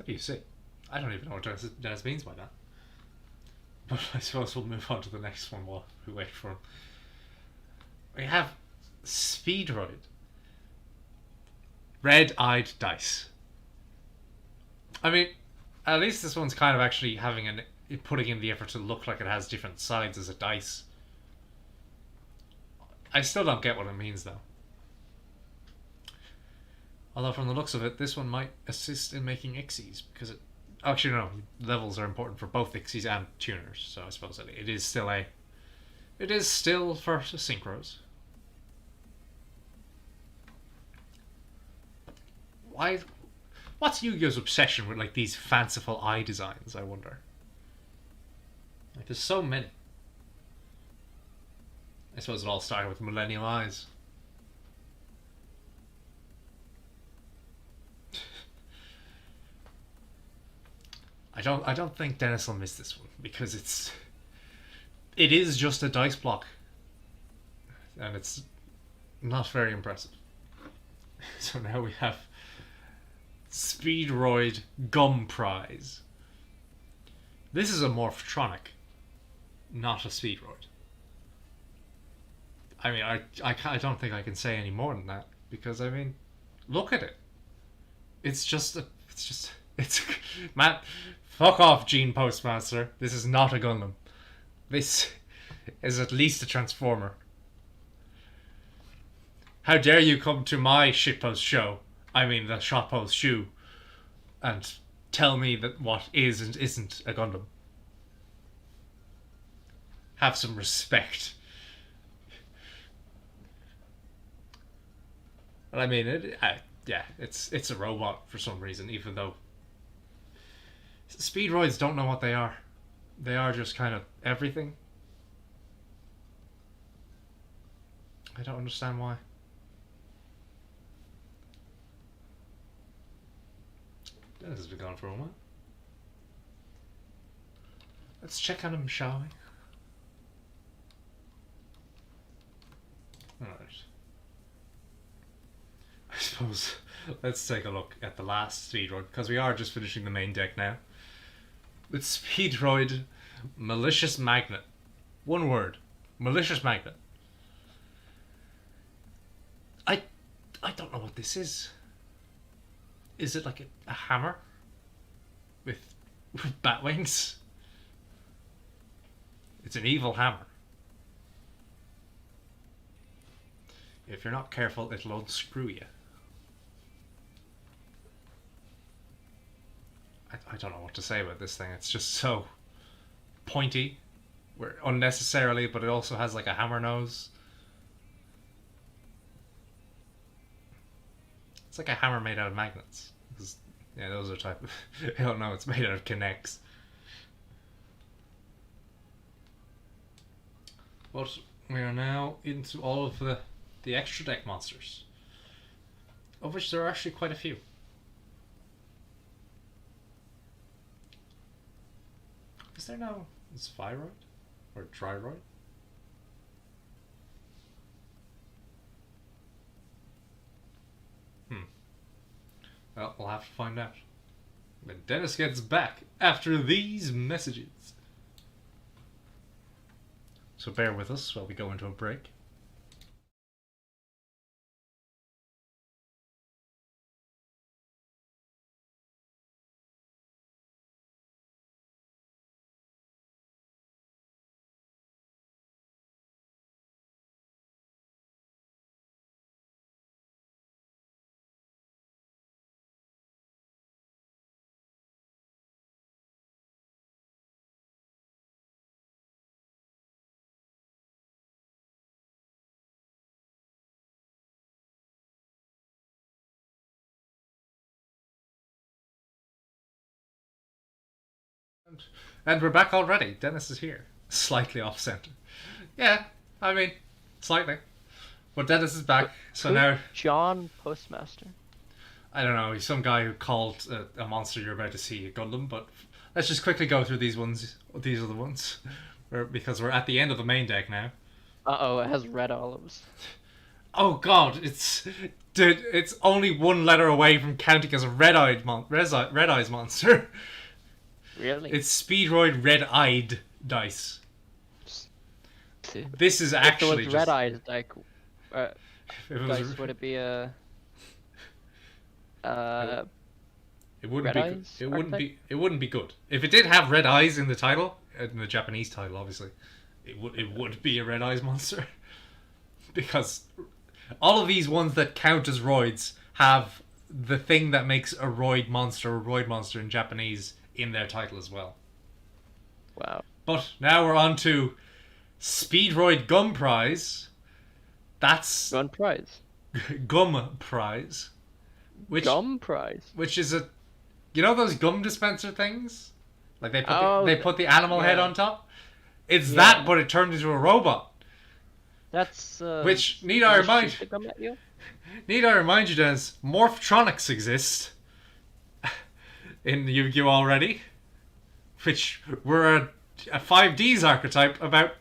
WC. I don't even know what Dennis means by that. But I suppose we'll move on to the next one while we wait for him. We have Speedroid. Red-eyed dice. I mean, at least this one's kind of actually putting in the effort to look like it has different sides as a dice. I still don't get what it means though. Although from the looks of it, this one might assist in making Ixies, because it... Actually no, levels are important for both Ixies and tuners, so I suppose it is still a... It is still for synchros. Why... What's Yu-Gi-Oh's obsession with, like, these fanciful eye designs, I wonder? Like, there's so many. I suppose it all started with Millennium Eyes. I don't think Dennis will miss this one, because it is just a dice block. And it's not very impressive. So now we have Speedroid Gum Prize. This is a Morphtronic, not a Speedroid. I mean, I don't think I can say any more than that, because I mean, look at it. It's Matt, fuck off, Gene Postmaster. This is not a Gundam. This is at least a Transformer. How dare you come to my shitpost show, I mean the Shotpost Shiw, and tell me that what is and isn't a Gundam. Have some respect. But I mean, it's a robot for some reason, even though Speedroids don't know what they are. They are just kind of everything. I don't understand why. Dennis has been gone for a while. Let's check on him, shall we? Alright. I suppose let's take a look at the last Speedroid, because we are just finishing the main deck now. With Speedroid Malicious Magnet. One word. Malicious Magnet. I don't know what this is. Is it like a hammer? With bat wings? It's an evil hammer. If you're not careful, it'll unscrew you. I don't know what to say about this thing. It's just so pointy, unnecessarily, but it also has like a hammer nose. It's like a hammer made out of magnets. Yeah, those are type of... I don't know, it's made out of Kinects. But we are now into all of the extra deck monsters, of which there are actually quite a few. Is there no Spyroid? Or Dryroid? Well, we'll have to find out. When Dennis gets back after these messages. So bear with us while we go into a break. And we're back already. Dennis is here. Slightly off center. Yeah, I mean, slightly. But Dennis is back, so now... John Postmaster. I don't know, he's some guy who called a monster you're about to see a Gundam, but let's just quickly go through these ones. These are the ones. Because we're at the end of the main deck now. Uh-oh, it has red olives. Oh god, it's... Dude, it's only one letter away from counting as a red-eyes monster. Really? It's Speedroid Red-Eyed Dice. This is actually if it was red-eyed, like, if it was dice, would it be a... It wouldn't red be. eyes, It wouldn't be. It wouldn't be good if it did have red eyes in the title, in the Japanese title. Obviously, it would be a red eyes monster, because all of these ones that count as roids have the thing that makes a roid monster in Japanese in their title as well. Wow. But now we're on to Speedroid Gum Prize. That's Gun prize. Gum Prize. Gum prize. Which is a, you know those gum dispenser things, like they put they put the animal head on top. It's that, but it turned into a robot. That's which need I remind you, Dennis, Morphtronics exist in Yu-Gi-Oh already, which were a 5Ds archetype about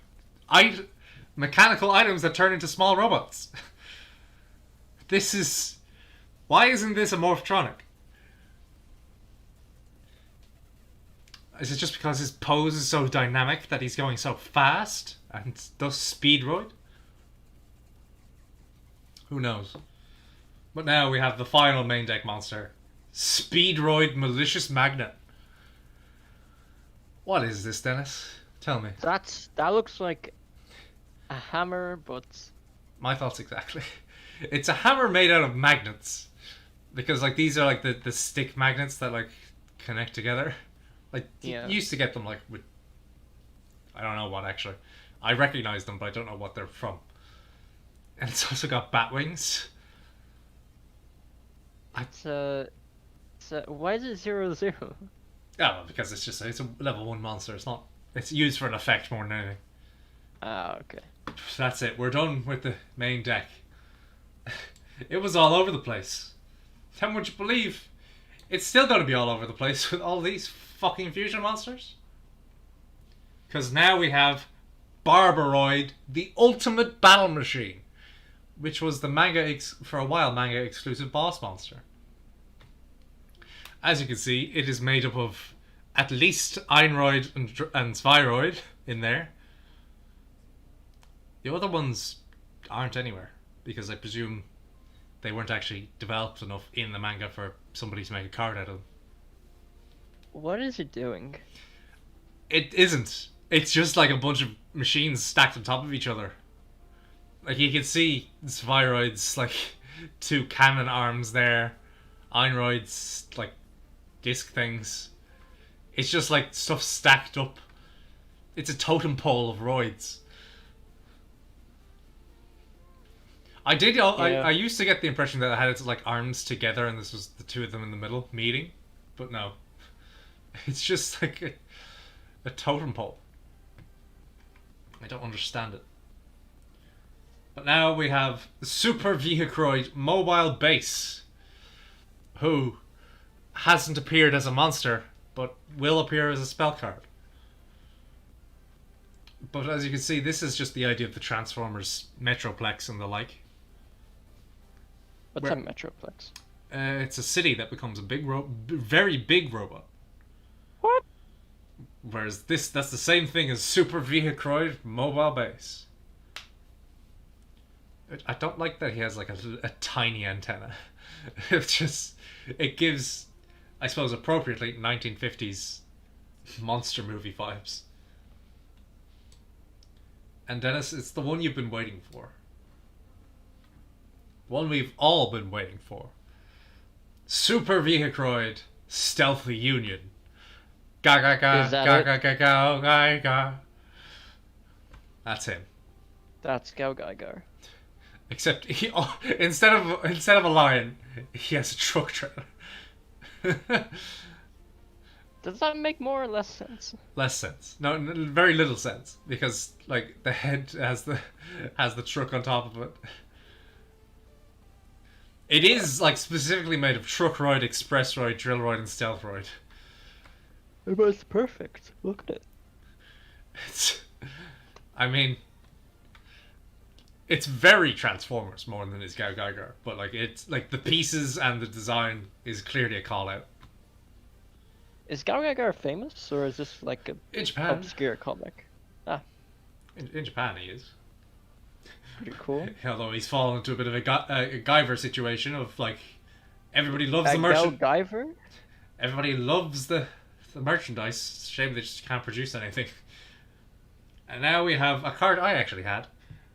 mechanical items that turn into small robots. This is. Why isn't this a Morphtronic? Is it just because his pose is so dynamic that he's going so fast and thus Speedroid? Who knows? But now we have the final main deck monster, Speedroid Malicious Magnet. What is this, Dennis? Tell me. That looks like a hammer, but... My thoughts exactly. It's a hammer made out of magnets. Because, like, these are, like, the stick magnets that, like, connect together. Like, you used to get them, like, with... I don't know what, actually. I recognize them, but I don't know what they're from. And it's also got bat wings. Why is it 0-0? Oh, because it's a level 1 monster. It's not... It's used for an effect more than anything. Ah, okay. That's it. We're done with the main deck. It was all over the place. How would you believe it's still going to be all over the place with all these fucking fusion monsters? Because now we have Barbaroid, the ultimate battle machine, which was the for a while manga exclusive boss monster. As you can see, it is made up of at least Einroid and Spyroid in there. The other ones aren't anywhere, because I presume they weren't actually developed enough in the manga for somebody to make a card out of them. What is it doing? It isn't. It's just like a bunch of machines stacked on top of each other. Like, you can see Spyroid's, like, 2 cannon arms there. Einroid's, like, disc things. It's just, like, stuff stacked up. It's a totem pole of roids. I used to get the impression that it had its, like, arms together and this was the 2 of them in the middle meeting, but no. It's just like a totem pole. I don't understand it. But now we have Super Vehicroid Mobile Base, who hasn't appeared as a monster, but will appear as a spell card. But as you can see, this is just the idea of the Transformers Metroplex and the like. What's Where- a Metroplex? It's a city that becomes a very big robot. What? Whereas that's the same thing as Super Vehicroid Mobile Base. I don't like that he has like a tiny antenna. It gives, I suppose, appropriately 1950s monster movie vibes. And Dennis, it's the one you've been waiting for. One we've all been waiting for. Super Vehicroid Stealthy Union. Ga ga ga Is that ga it? ga ga ga ga ga. That's him. That's Gal Geiger. Except instead of a lion, he has a truck trailer. Does that make more or less sense? Less sense. No, very little sense because like the head has the truck on top of it. It is like specifically made of Truckroid, Expressroid, Drillroid, and Stealthroid. It was perfect. Look at it. It's, I mean, it's very Transformers more than it's Gao Geiger, but like it's like the pieces and the design is clearly a call out. Is Gal Geiger famous, or is this like a In Japan, obscure comic? in Japan he is. Pretty cool. Although he's fallen into a bit of a Guyver situation of like everybody loves the Gal merchant. Geiger? Everybody loves the merchandise. Shame they just can't produce anything. And now we have a card I actually had,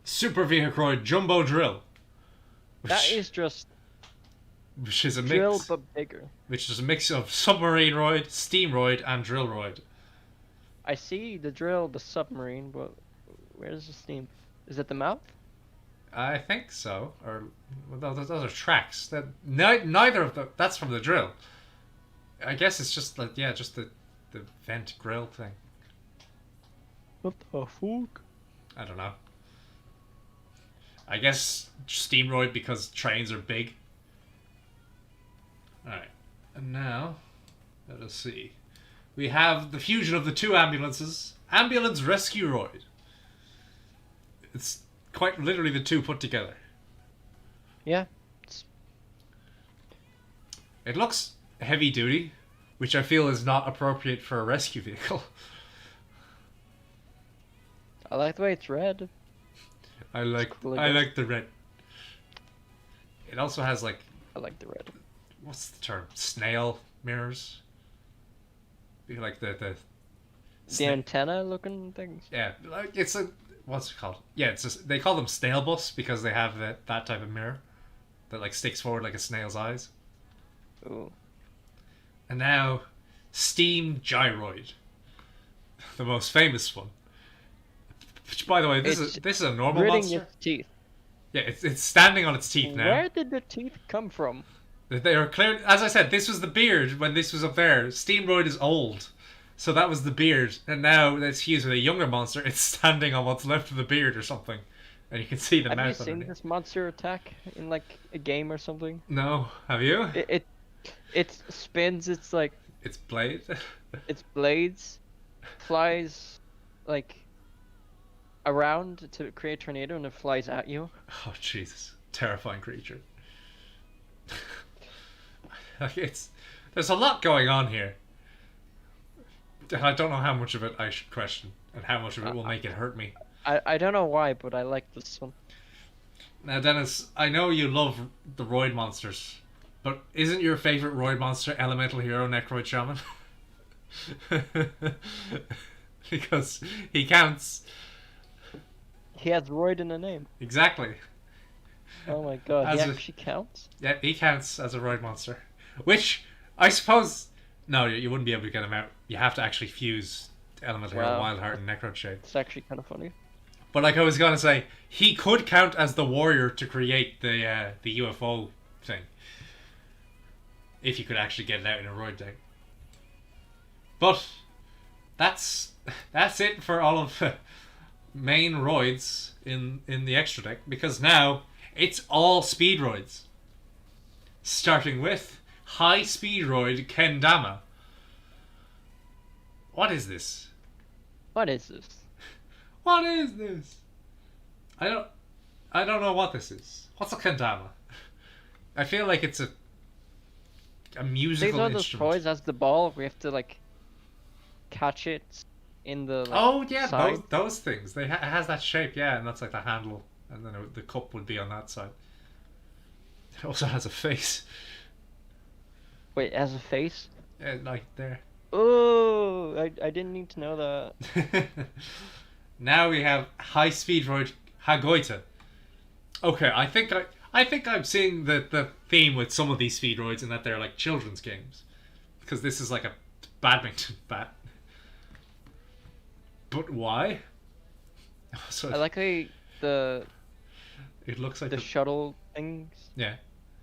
Super Vehicroid Jumbo Drill. That is just Which is a drill mix. but bigger. Which is a mix of Submarine Roid, Steam Roid, and Drill Roid. I see the drill, the submarine, but where's the steam? Is it the mouth? I think so. Or well, those are tracks. That neither of them. That's from the drill. I guess it's just like just the vent grill thing. What the fuck? I don't know. I guess Steamroid because trains are big. Alright. And now, let us see. We have the fusion of the two ambulances. Ambulance Rescue Roid. It's quite literally the two put together. Yeah. It looks heavy duty, which I feel is not appropriate for a rescue vehicle. I like the way it's red. I like really I good. like the red. It also has like I like the red. what's the term? Snail mirrors. Like the The antenna looking things. yeah, like it's a what's it called? Yeah, they call them snail bus because they have that type of mirror that like sticks forward like a snail's eyes. Ooh. And now, Steam Gyroid, the most famous one. Which, by the way, this is a normal Gritting monster. its teeth. Yeah, it's standing on its teeth now. Where did the teeth come from? They are clear. As I said, this was the beard when this was up there. Steamroid is old, so that was the beard, and now that's fused with a younger monster. It's standing on what's left of the beard or something, and you can see the Have you mouth seen underneath. this monster attack in like a game or something? No, have you? It spins its like It's blade. its blades, flies like around to create a tornado, and it flies at you. Oh Jesus! Terrifying creature. Like there's a lot going on here. And I don't know how much of it I should question, and how much of it will make it hurt me. I don't know why, but I like this one. Now, Dennis, I know you love the Roid monsters, but isn't your favorite Roid monster Elemental Hero Necroid Shaman? Because he counts. He has Roid in the name. Exactly. Oh my god, As he a- actually counts? Yeah, he counts as a Roid monster. Which, I suppose... No, you wouldn't be able to get him out. You have to actually fuse Elemental Hero, Wow. Wildheart, and Necroid Shade. It's actually kind of funny. But like I was going to say, he could count as the warrior to create the UFO thing. If you could actually get it out in a Roid deck. But that's it for all of the main Roids in the extra deck, because now it's all speed Roids. Starting with High Speed Roid Kendama. What is this? What is this? What is this? I don't know what this is. What's a kendama? I feel like it's a These musical are those instrument. toys as the ball. We have to like catch it in the like, Oh yeah, side. those things. It has that shape, yeah, and that's like the handle, and then the cup would be on that side. It also has a face, Wait, it has a face? like there. Oh, I didn't need to know that. Now we have high speed roid Hagoita. Okay, I think I'm seeing the theme with some of these speed roids in that they're like children's games, because this is like a badminton bat. But why? So I like how the it looks like the shuttle things yeah.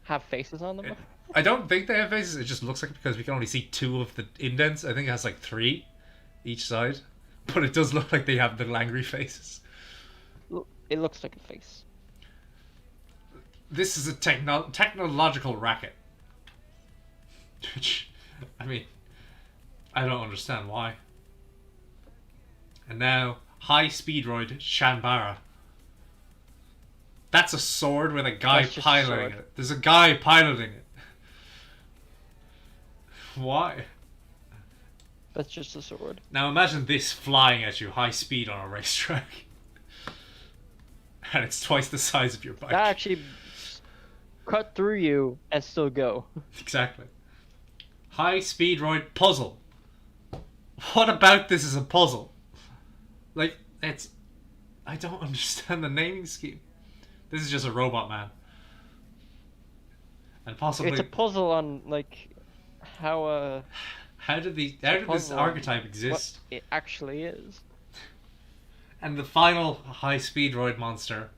have faces on them. I don't think they have faces. It just looks like it because we can only see two of the indents. I think it has like three each side, but it does look like they have little angry faces. It looks like a face. This is a technological racket. Which, I mean, I don't understand why. And now, high speed roid Shanbara. That's a sword with a guy That's just a piloting sword. it. There's a guy piloting it. Why? That's just a sword. Now imagine this flying at you high speed on a racetrack. And it's twice the size of your bike. That actually cut through you and still go. Exactly. High speed roid puzzle. What about this is a puzzle? Like, it's... I don't understand the naming scheme. This is just a robot man. And possibly... It's a puzzle on like how How did this puzzle on archetype exist? what it actually is. And the final high speed roid monster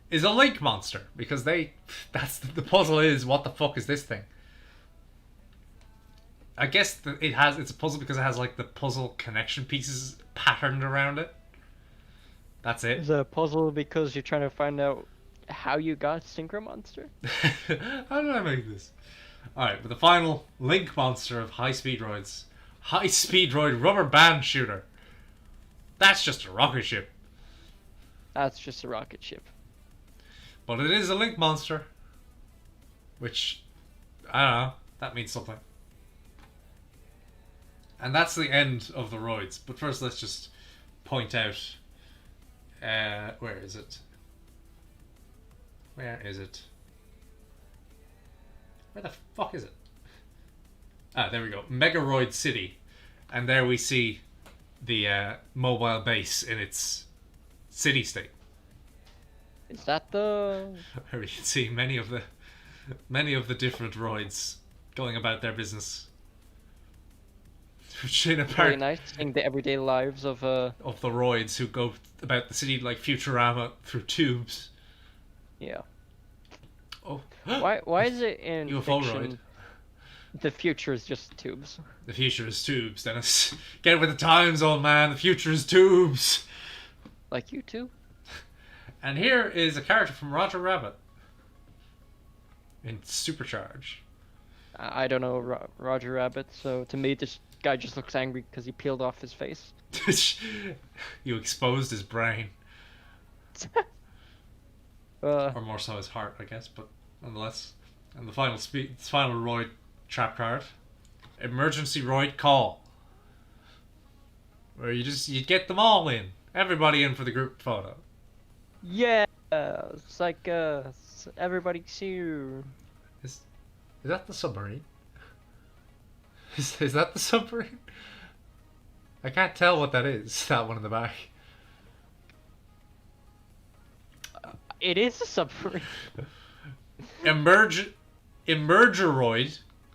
is a link monster, because that's the puzzle is, what the fuck is this thing? I guess it's a puzzle because it has like the puzzle connection pieces patterned around it. That's it. It's a puzzle because you're trying to find out how you got Synchro Monster. How did I make this? Alright, but the final link monster of high speed roids, high speed roid rubber band shooter. That's just a rocket ship. That's just a rocket ship. But it is a link monster. Which, I don't know, that means something. And that's the end of the roids. But first let's just point out... where is it? Where is it? Where the fuck is it? Ah, there we go. Megaroid City. And there we see the mobile base in its city state. Is that the... Where we can see many of the different roids going about their business. Which in a Really part nice seeing the everyday lives of of the roids who go about the city like Futurama through tubes. yeah. Oh, Why is it in UFO fiction roid. the future is just tubes? The future is tubes, Dennis. Get with the times, old man. The future is tubes. Like you two? And here is a character from Roger Rabbit in Supercharge. I don't know Roger Rabbit, so to me this guy just looks angry because he peeled off his face. You exposed his brain, or more so his heart, I guess. But nonetheless, and the final Roid trap card, emergency Roid call, where you get them all in, everybody in for the group photo. Yeah, it's like everybody's here. Is that the submarine? Is that the submarine? I can't tell what that is. That one in the back. It is a submarine. Emergeroid.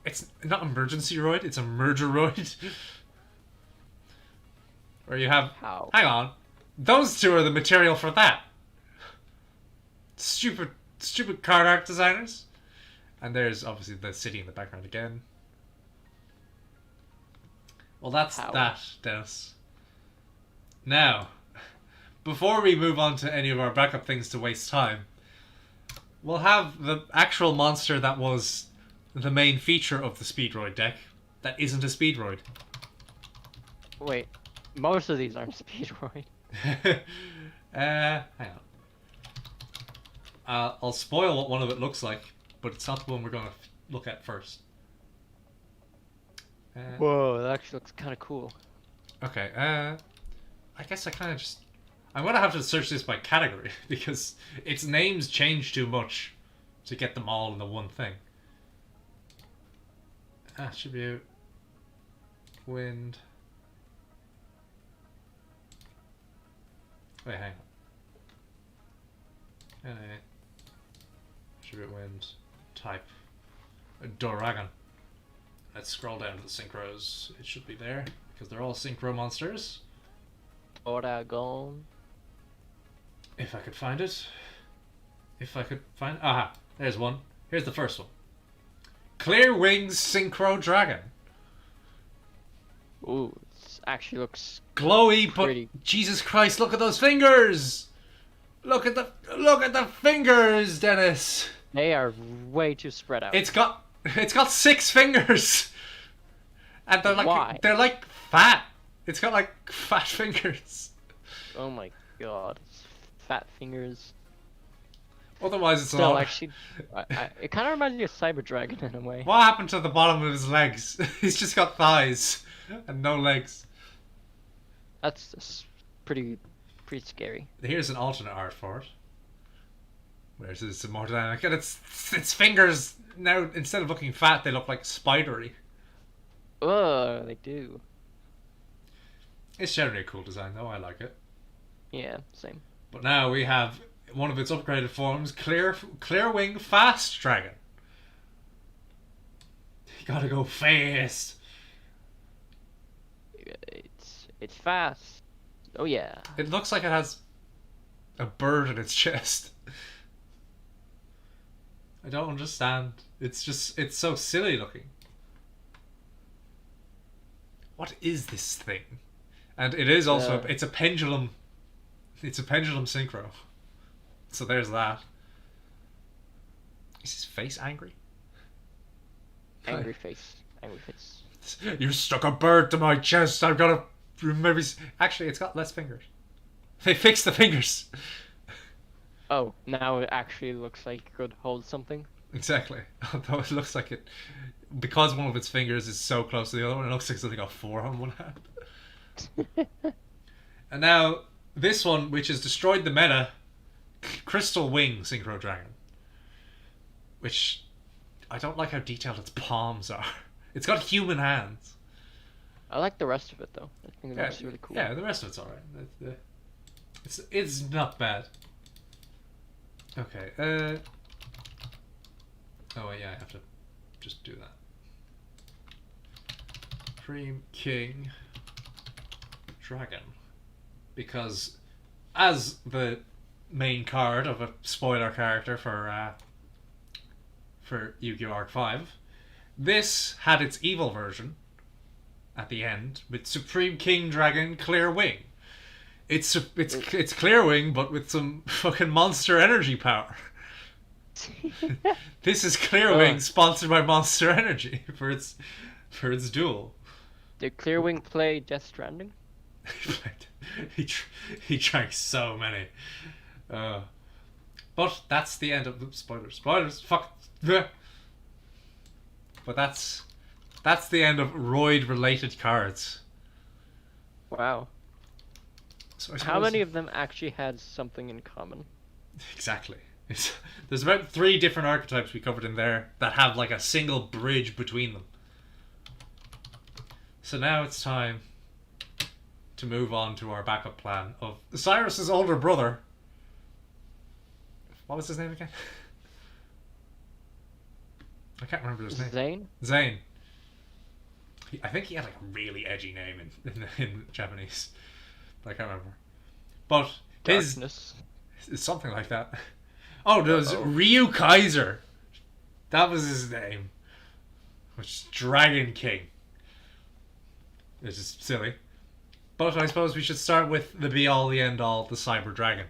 It's not emergency roid. It's emergeroid. Where you have. How? Hang on. Those two are the material for that. Stupid card art designers. And there's obviously the city in the background again. Well, that's How? that, Dennis. Now, before we move on to any of our backup things to waste time, we'll have the actual monster that was the main feature of the Speedroid deck that isn't a Speedroid. Wait, most of these aren't Speedroid. Hang on. I'll spoil what one of it looks like, but it's not the one we're going to look at first. Whoa, that actually looks kind of cool. Okay, I guess I kind of just... I'm going to have to search this by category, because its names change too much to get them all in the one thing. Attribute. Wind. Wait, hang on. NA. Attribute wind. Type. Doragon. Let's scroll down to the synchros. It should be there, because they're all synchro monsters. Doragon. If I could find it. Aha, there's one. Here's the first one. Clear Wings Synchro Dragon. Ooh, this actually looks Glowy, pretty. but Jesus Christ, look at those fingers! Look at the fingers, Dennis. They are way too spread out. It's got 6 fingers, and Why? they're like fat. It's got like fat fingers. Oh my god, it's fat fingers. Otherwise, it's Still, not. actually, it kind of reminds me of Cyber Dragon in a way. What happened to the bottom of his legs? He's just got thighs and no legs. That's pretty scary. Here's an alternate art for it. Where's this more dynamic? And its fingers now, instead of looking fat, they look like spidery. Ugh, they do. It's generally a cool design, though. I like it. Yeah, same. But now we have one of its upgraded forms, Clear Wing Fast Dragon. You gotta go fast. It's fast. Oh yeah. It looks like it has a bird in its chest. I don't understand. It's so silly looking. What is this thing? And it is also it's a pendulum. It's a pendulum synchro. So there's that. Is his face angry? Angry face. Angry face. You stuck a bird to my chest. I've got to maybe. Actually, it's got less fingers. They fixed the fingers. Oh, now it actually looks like it could hold something. Exactly. Although it looks like it, because one of its fingers is so close to the other one, it looks like it's only got 4 on one hand. And now this one, which has destroyed the meta, Crystal Wing Synchro Dragon, which I don't like how detailed its palms are. It's got human hands. I like the rest of it though. I think it looks really cool. Yeah, the rest of it's alright. It's not bad. Okay. Oh wait, yeah, I have to just do that. Supreme King Dragon, because as the main card of a spoiler character for Yu-Gi-Oh! Arc 5, this had its evil version at the end with Supreme King Dragon Clear Wing. It's Clear Wing, but with some fucking monster energy power. This is Clear Wing, sponsored by Monster Energy for its duel. Did Clearwing play Death Stranding? He drank so many. But that's the end of the spoilers. Spoilers. Fuck. But that's the end of Roid related cards. Wow. So how many of them actually had something in common? Exactly. There's about 3 different archetypes we covered in there that have like a single bridge between them. So now it's time to move on to our backup plan of Cyrus's older brother. What was his name again? I can't remember his name. Zane? Zane. I think he had like a really edgy name in Japanese. But I can't remember. But Darkness. It's something like that. Oh, there was Ryu Kaiser. That was his name. Which is Dragon King. It's just silly. But I suppose we should start with the be-all, the end-all, the Cyber Dragon.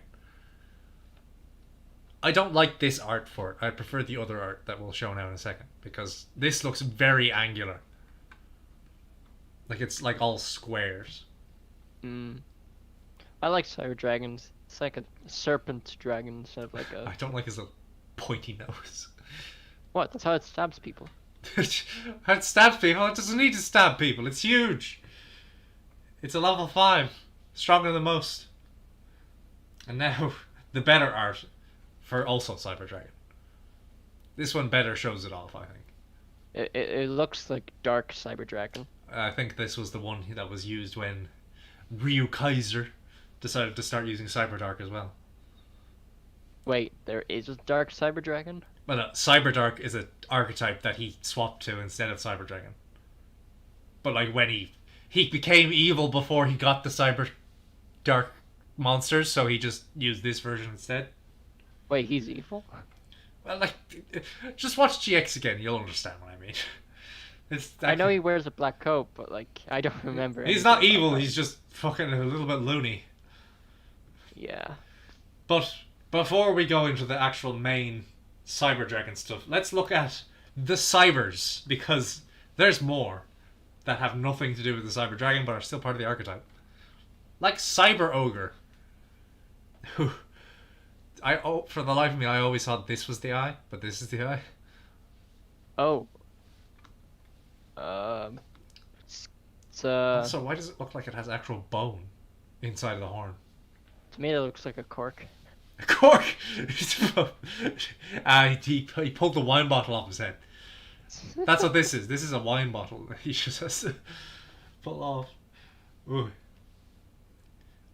I don't like this art for it. I prefer the other art that we'll show now in a second. Because this looks very angular. Like it's like all squares. I like cyber dragons. It's like a serpent dragon instead of like a. I don't like his little pointy nose. What? That's how it stabs people. How it stabs people? It doesn't need to stab people. It's huge. It's a level 5. Stronger than most. And now, the better art for also Cyber Dragon. This one better shows it off, I think. It looks like dark cyber dragon. I think this was the one that was used when Ryu Kaiser decided to start using Cyber Dark as well. Wait, there is a dark cyber dragon? Well, no, Cyber Dark is an archetype that he swapped to instead of Cyber Dragon. But like when he became evil before he got the Cyber Dark monsters, so he just used this version instead. Wait, he's evil? Well, like, just watch GX again, you'll understand what I mean. I know he wears a black coat, but like, I don't remember. He's not anything evil, about that. he's just fucking a little bit loony. Yeah. But before we go into the actual main Cyber Dragon stuff, let's look at the Cybers, because there's more that have nothing to do with the Cyber Dragon but are still part of the archetype. Like Cyber Ogre, who for the life of me, I always thought this was the eye, but this is the eye. Oh. It's So why does it look like it has actual bone inside of the horn? to me it looks like a cork. A cork! He pulled the wine bottle off his head. That's what this is. This is a wine bottle that he just has to pull off. Ooh.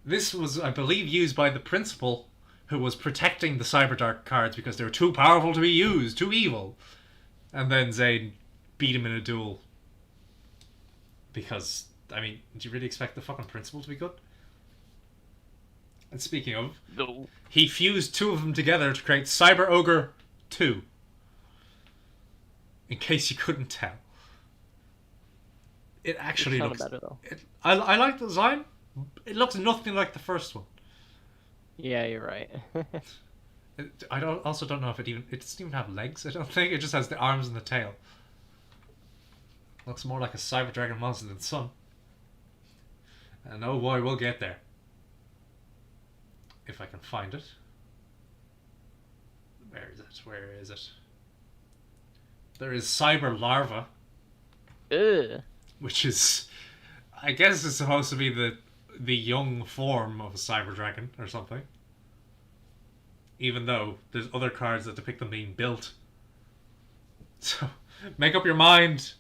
This was, I believe, used by the principal who was protecting the Cyberdark cards because they were too powerful to be used, too evil. And then Zane beat him in a duel. Because, I mean, do you really expect the fucking principal to be good? And speaking of, No. he fused 2 of them together to create Cyber Ogre 2. In case you couldn't tell. It actually It's looks... better though. I like the design. It looks nothing like the first one. Yeah, you're right. I also don't know if it doesn't even have legs, I don't think. It just has the arms and the tail. Looks more like a Cyber Dragon monster than some. And oh boy, we'll get there. If I can find it. Where is it? Where is it? There is Cyber Larva, Ugh. which is, I guess it's supposed to be the young form of a Cyber Dragon or something. Even though there's other cards that depict them being built. So, make up your mind.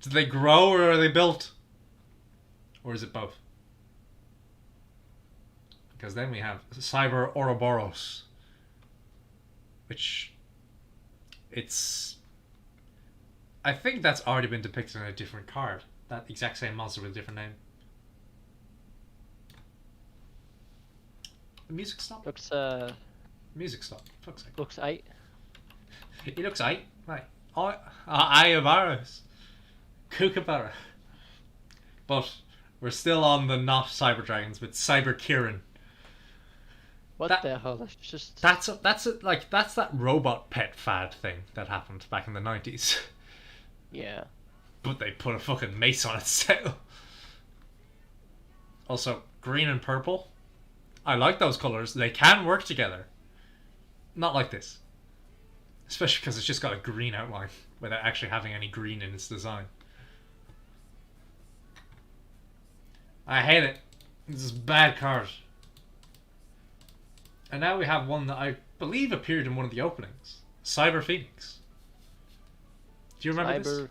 Do they grow or are they built? Or is it both? Because then we have Cyber Ouroboros. Which... I think that's already been depicted in a different card. That exact same monster with a different name. The music stopped. Looks Music stopped. Fuck's sake. looks aight. He looks aight. Right. Eye of Aros. Kookaburra. But we're still on the not Cyber Dragons with Cyber Kieran. What the hell? That's just That's that robot pet fad thing that happened back in the 90s. yeah. But they put a fucking mace on its tail. Also, green and purple. I like those colours. They can work together. Not like this. Especially because it's just got a green outline without actually having any green in its design. I hate it. This is a bad card. And now we have one that I believe appeared in one of the openings. Cyber Phoenix. Do you remember this?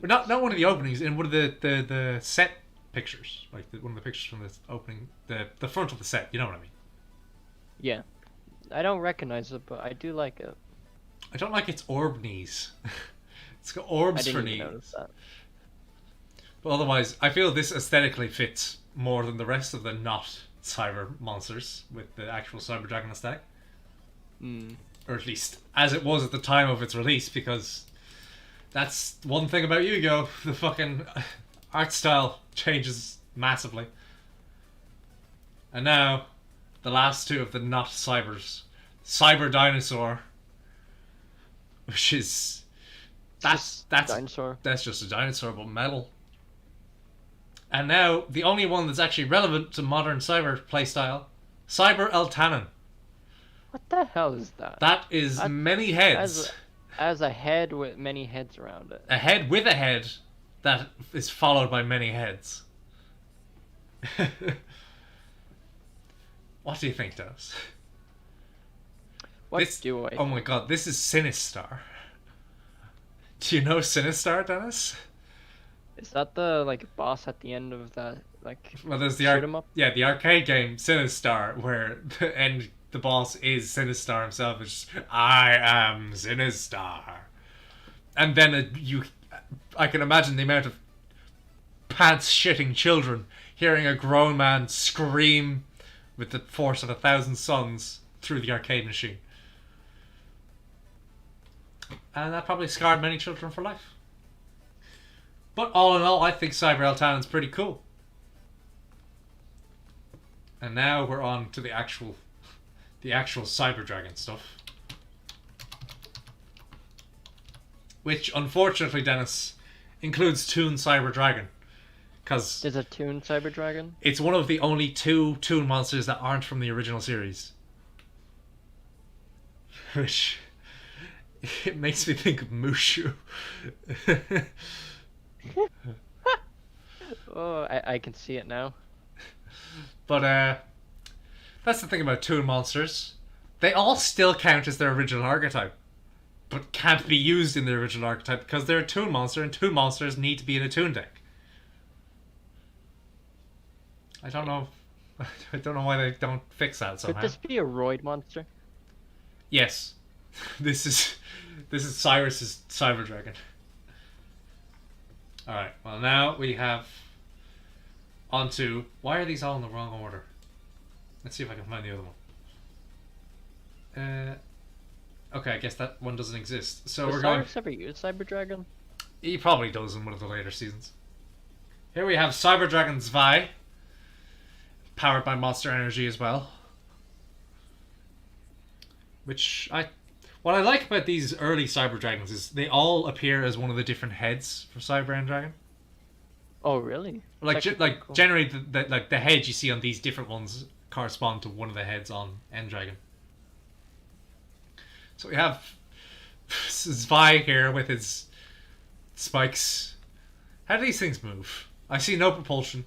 Not one of the openings, in one of the set pictures. Like one of the pictures from the opening. The front of the set, you know what I mean? Yeah. I don't recognize it, but I do like it. I don't like its orb knees. It's got I orbs for didn't even knees. notice that. But otherwise, I feel this aesthetically fits more than the rest of the not cyber monsters with the actual Cyber Dragon aesthetic. Mm. Or at least as it was at the time of its release, because that's one thing about Yu-Gi-Oh! The fucking art style changes massively. And now, the last 2 of the not cybers. Cyber Dinosaur, which is... That's dinosaur. That's just a dinosaur, but metal. And now, the only one that's actually relevant to modern cyber playstyle, Cyber Eltanen. What the hell is that? That is That- many heads. As a head with many heads around it. A head with a head that is followed by many heads. What do you think, Dennis? What This, do I? oh my god, this is Sinistar. Do you know Sinistar, Dennis? Is that the like boss at the end of that like Well, there's the shoot 'em up? yeah, the arcade game Sinistar, where the boss is Sinistar himself. It's just, I am Sinistar, and then I can imagine the amount of pants shitting children hearing a grown man scream with the force of 1,000 suns through the arcade machine. And that probably scarred many children for life. But all in all, I think Cyber Eltanen's pretty cool. And now we're on to the actual Cyber Dragon stuff. Which, unfortunately, Dennis, includes Toon Cyber Dragon. Because There's a Toon Cyber Dragon. it's one of the only 2 Toon monsters that aren't from the original series. Which... it makes me think of Mushu. Oh, I can see it now. But that's the thing about Toon monsters. They all still count as their original archetype, but can't be used in their original archetype because they're a Toon monster, and Toon monsters need to be in a Toon deck. I don't know. I don't know why they don't fix that somehow. Could this be a Roid monster? Yes, this is Cyrus's Cyber Dragon. All right. Well, now we have onto why are these all in the wrong order? Let's see if I can find the other one. Okay, I guess that one doesn't exist. So Does we're going. Cyrus ever use Cyber Dragon? He probably does in one of the later seasons. Here we have Cyber Dragon Zwei, powered by Monster Energy as well. What I like about these early Cyber Dragons is they all appear as one of the different heads for Cyber End Dragon. Oh, really? Like That's like cool. generally the heads you see on these different ones correspond to one of the heads on End Dragon. So we have Zwei here with his spikes. How do these things move? I see no propulsion,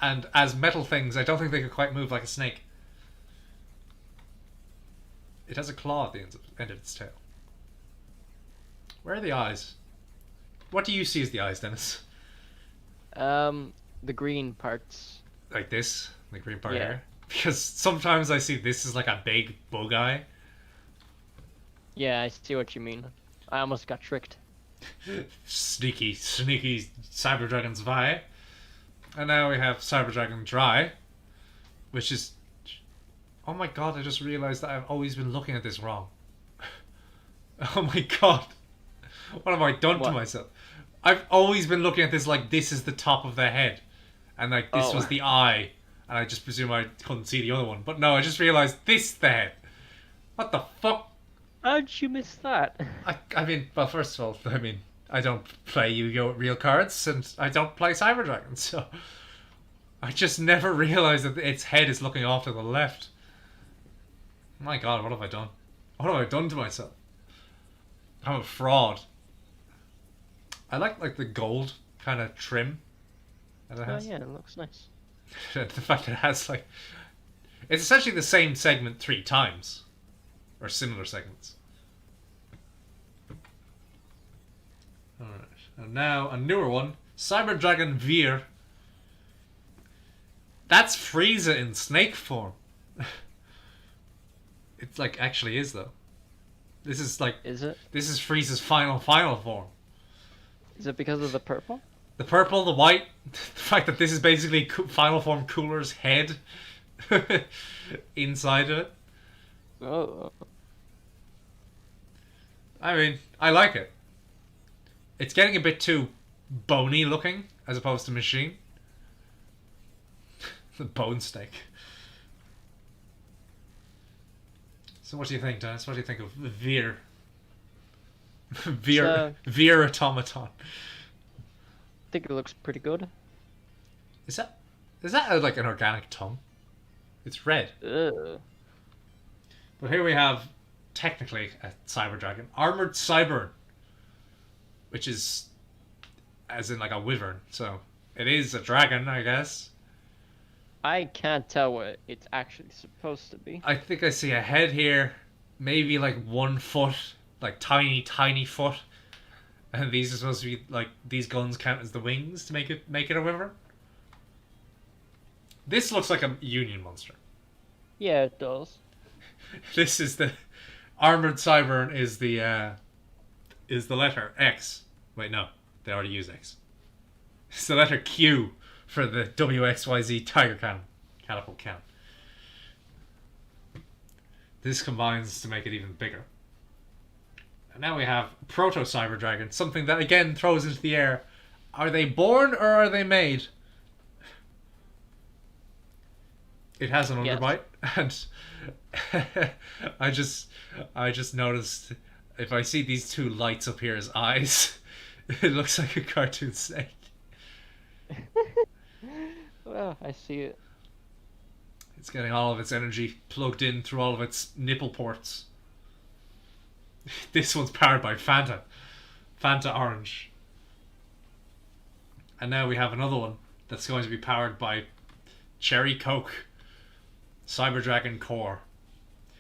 and as metal things, I don't think they could quite move like a snake. It has a claw at the end of its tail. Where are the eyes? What do you see as the eyes, Dennis? The green parts. Like this? The green part Yeah. here? Because sometimes I see this as like a big bug eye. Yeah, I see what you mean. I almost got tricked. Sneaky Cyber Dragon Zwei. And now we have Cyber Dragon Dry, which is... Oh my god, I just realised that I've always been looking at this wrong. Oh my god. What have I done to What? myself? I've always been looking at this like this is the top of the head. And like this Oh. was the eye. And I just presume I couldn't see the other one. But no, I just realised this is the head. What the fuck? How'd you miss that? I mean, well, first of all, I mean, I don't play Yu-Gi-Oh! With real cards, and I don't play Cyber Dragon, so... I just never realised that its head is looking off to the left. My god, what have I done? What have I done to myself? I'm a fraud. I like the gold kind of trim that it Oh has. yeah, it looks nice. The fact that it has like... It's essentially the same segment 3 times. Or similar segments. Alright. And now a newer one. Cyber Dragon Veer. That's Frieza in snake form. It's like actually is though. This is like Is it? this is Frieza's final form. Is it because of the purple? The purple, the white, the fact that this is basically final form Cooler's head inside of it. Oh. I mean, I like it. It's getting a bit too bony looking as opposed to machine. The bone steak. So what do you think, Dennis? What do you think of Veer? Veer Automaton. I think it looks pretty good. Is that like an organic tongue? It's red. Ugh. But here we have, technically, a cyber dragon. Armored Cyber, which is as in like a wyvern. So it is a dragon, I guess. I can't tell what it's actually supposed to be. I think I see a head here, maybe like 1 foot, like tiny, tiny foot. And these are supposed to be like these guns count as the wings to make it a wyvern. This looks like a union monster. Yeah, it does. This is the armored Cybern is the letter X. Wait, no, they already use X. It's the letter Q for the WXYZ Tiger Cannon. Catapult cannon. This combines to make it even bigger. And now we have Proto Cyber Dragon, something that again throws into the air. Are they born or are they made? It has an underbite, and I just noticed if I see these two lights up here as eyes, it looks like a cartoon snake. Well, I see it. It's getting all of its energy plugged in through all of its nipple ports. This one's powered by Fanta Orange. And now we have another one that's going to be powered by Cherry Coke. Cyber Dragon Core.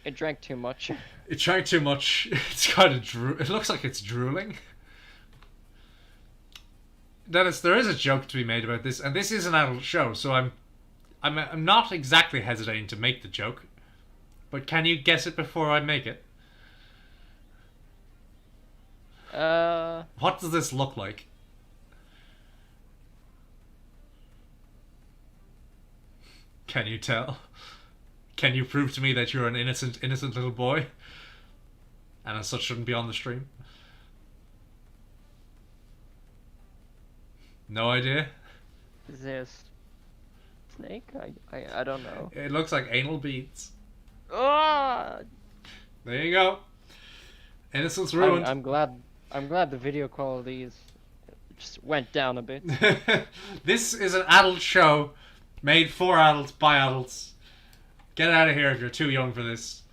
It drank too much. It drank too much. It's kind of it looks like it's drooling. Dennis, there is a joke to be made about this, and this is an adult show, so I'm not exactly hesitating to make the joke. But can you guess it before I make it? What does this look like? Can you tell? Can you prove to me that you're an innocent little boy? And as such shouldn't be on the stream? No idea? Is this snake? I don't know. It looks like anal beads. Ah! There you go. Innocence ruined. I'm glad the video quality just went down a bit. This is an adult show made for adults by adults. Get out of here if you're too young for this.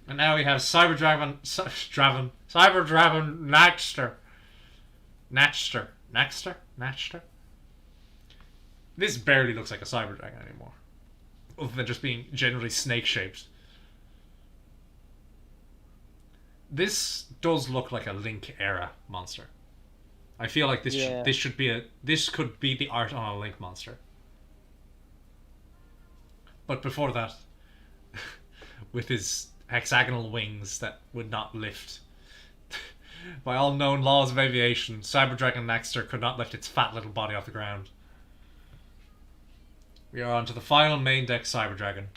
And now we have Cyber Dragon Natchster. This barely looks like a Cyber Dragon anymore, other than just being generally snake shaped. This does look like a Link era monster. I feel like this this could be the art on a Link monster. But before that, with his hexagonal wings that would not lift. By all known laws of aviation, Cyber Dragon Natchster could not lift its fat little body off the ground. We are on to the final main deck Cyber Dragon.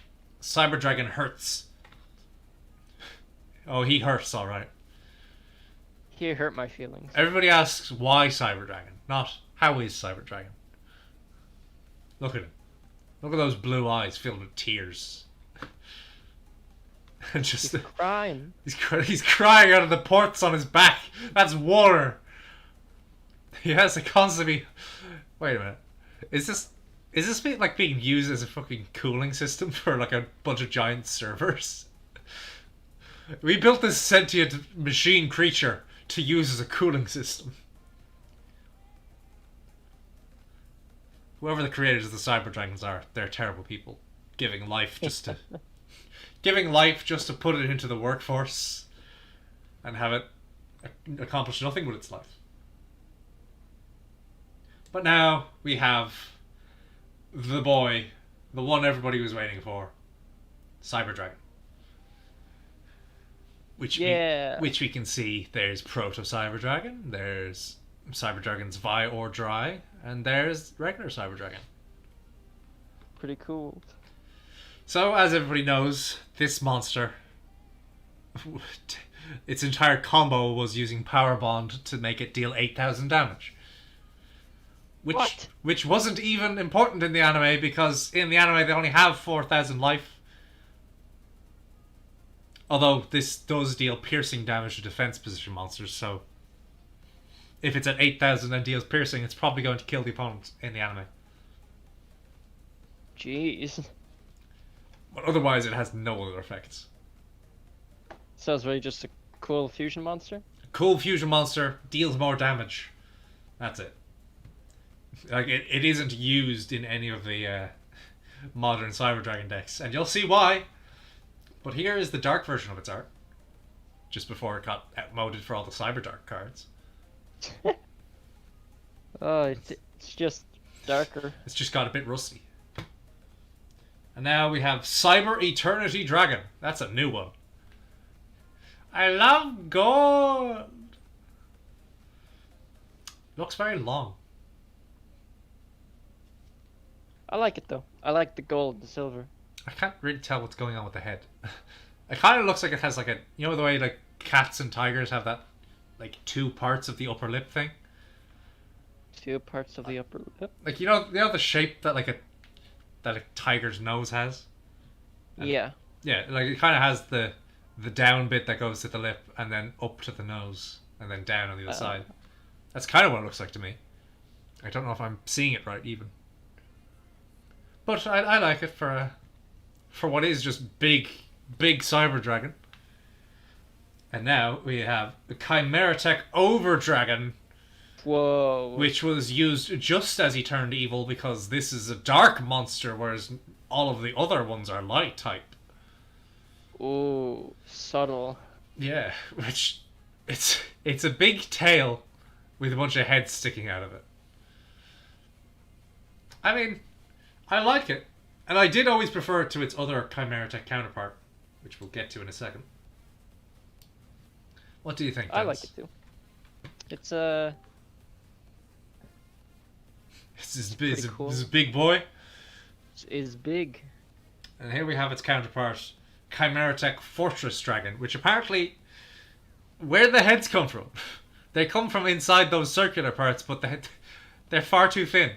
Cyber Dragon hurts. Oh, he hurts, alright. He hurt my feelings. Everybody asks why Cyber Dragon, not how is Cyber Dragon. Look at him. Look at those blue eyes filled with tears. And just He's crying. He's crying out of the ports on his back. That's water. He has to constantly. Wait a minute. Is this like being used as a fucking cooling system for like a bunch of giant servers? We built this sentient machine creature to use as a cooling system. Whoever the creators of the Cyber Dragons are, they're terrible people. Giving life just to put it into the workforce and have it accomplish nothing with its life. But now we have the boy, the one everybody was waiting for, Cyber Dragon. Which we can see there's Proto Cyber Dragon, there's Cyber Dragons Vi or Dry, and there's regular Cyber Dragon. Pretty cool. So, as everybody knows, this monster, its entire combo was using Power Bond to make it deal 8,000 damage. Which wasn't even important in the anime, because in the anime they only have 4,000 life. Although this does deal piercing damage to defense position monsters, so if it's at 8,000 and deals piercing, it's probably going to kill the opponent in the anime. Jeez. But otherwise, it has no other effects. So it's really just a cool fusion monster? Cool fusion monster, deals more damage. That's it. Like, it isn't used in any of the modern Cyber Dragon decks, and you'll see why. But here is the dark version of its art, just before it got outmoded for all the Cyber Dark cards. Oh, it's just darker. It's just got a bit rusty. And now we have Cyber Eternity Dragon. That's a new one. I love gold. Looks very long. I like it though. I like the gold, the silver. I can't really tell what's going on with the head. It kind of looks like it has like a, you know the way like cats and tigers have that like two parts of the upper lip thing? Two parts of the upper lip? Like you know the shape that like a tiger's nose has? And yeah. Yeah, like it kind of has the down bit that goes to the lip and then up to the nose and then down on the other side. That's kind of what it looks like to me. I don't know if I'm seeing it right even. But I like it for what is just big Cyber Dragon. And now we have the Chimeratech Over Dragon. Whoa. Which was used just as he turned evil because this is a dark monster, whereas all of the other ones are light type. Ooh, subtle. Yeah, which it's a big tail with a bunch of heads sticking out of it. I mean, I like it. And I did always prefer it to its other Chimeratech counterpart, which we'll get to in a second. What do you think, Dennis? I like it too. It's It's cool. a big boy. Is big. And here we have its counterpart, Chimeratech Fortress Dragon, which apparently, where the heads come from? They come from inside those circular parts, but they're far too thin.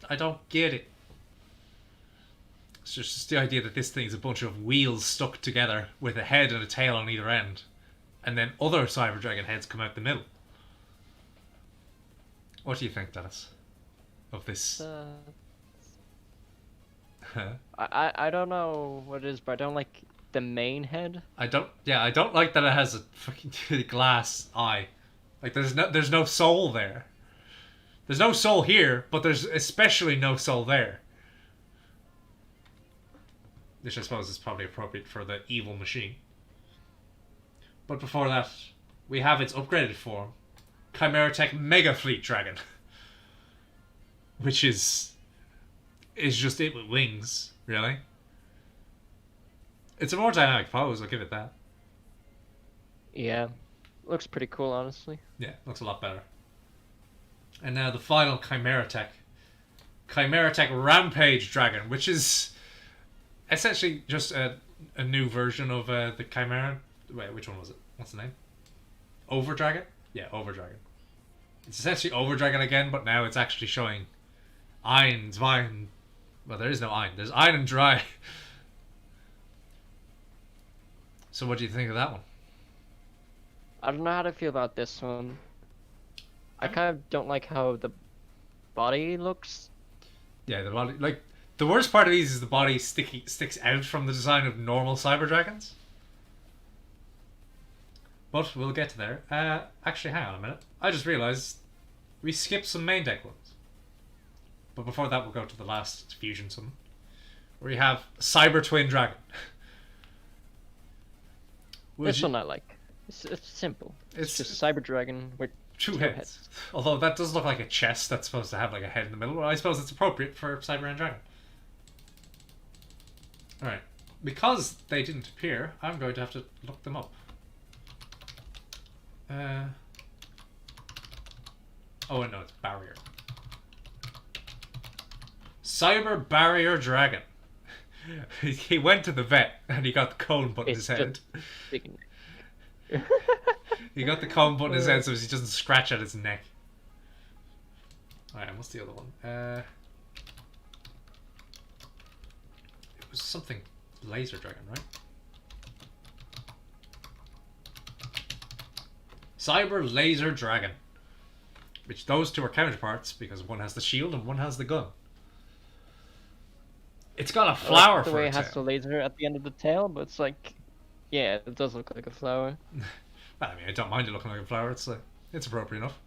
I don't get it. It's just the idea that this thing's a bunch of wheels stuck together with a head and a tail on either end. And then other Cyber Dragon heads come out the middle. What do you think, Dennis? Of this? I don't know what it is, but I don't like the main head. I don't like that it has a fucking glass eye. Like there's no soul there. There's no soul here, but there's especially no soul there. Which I suppose is probably appropriate for the evil machine. But before that, we have its upgraded form, Chimeratech Mega Fleet Dragon. Which is just it with wings, really. It's a more dynamic pose, I'll give it that. Yeah. Looks pretty cool, honestly. Yeah, looks a lot better. And now the final Chimeratech Rampage Dragon, which is essentially just a new version of the Chimera. Wait, which one was it? What's the name? Over Dragon? Yeah, Over Dragon. It's essentially Over Dragon again, but now it's actually showing Ein, Zwein. Well, there is no Ein. There's Ein and Dry. So what do you think of that one? I don't know how to feel about this one. I kind of don't like how the body looks. Yeah, the body. Like, the worst part of these is the body sticks out from the design of normal Cyber Dragons. But we'll get to there. Actually, hang on a minute. I just realised we skipped some main deck ones. But before that, we'll go to the last fusion summon, where you have Cyber Twin Dragon. This one I like. It's simple. It's just Cyber Dragon with two heads. Although that does look like a chest that's supposed to have like a head in the middle. Well, I suppose it's appropriate for Cyber and Dragon. Alright. Because they didn't appear, I'm going to have to look them up. Oh, no, it's Barrier. Cyber Barrier Dragon. He went to the vet and he got the cone put in his head. He got the cone put in his head so he doesn't scratch at his neck. Alright, what's the other one? It was something Laser Dragon, right? Cyber Laser Dragon. Which those two are counterparts because one has the shield and one has the gun. It's got a I like flower the for way a it has the tail. laser at the end of the tail, but it's like, yeah, it does look like a flower. Well, I mean, I don't mind it looking like a flower. It's appropriate enough.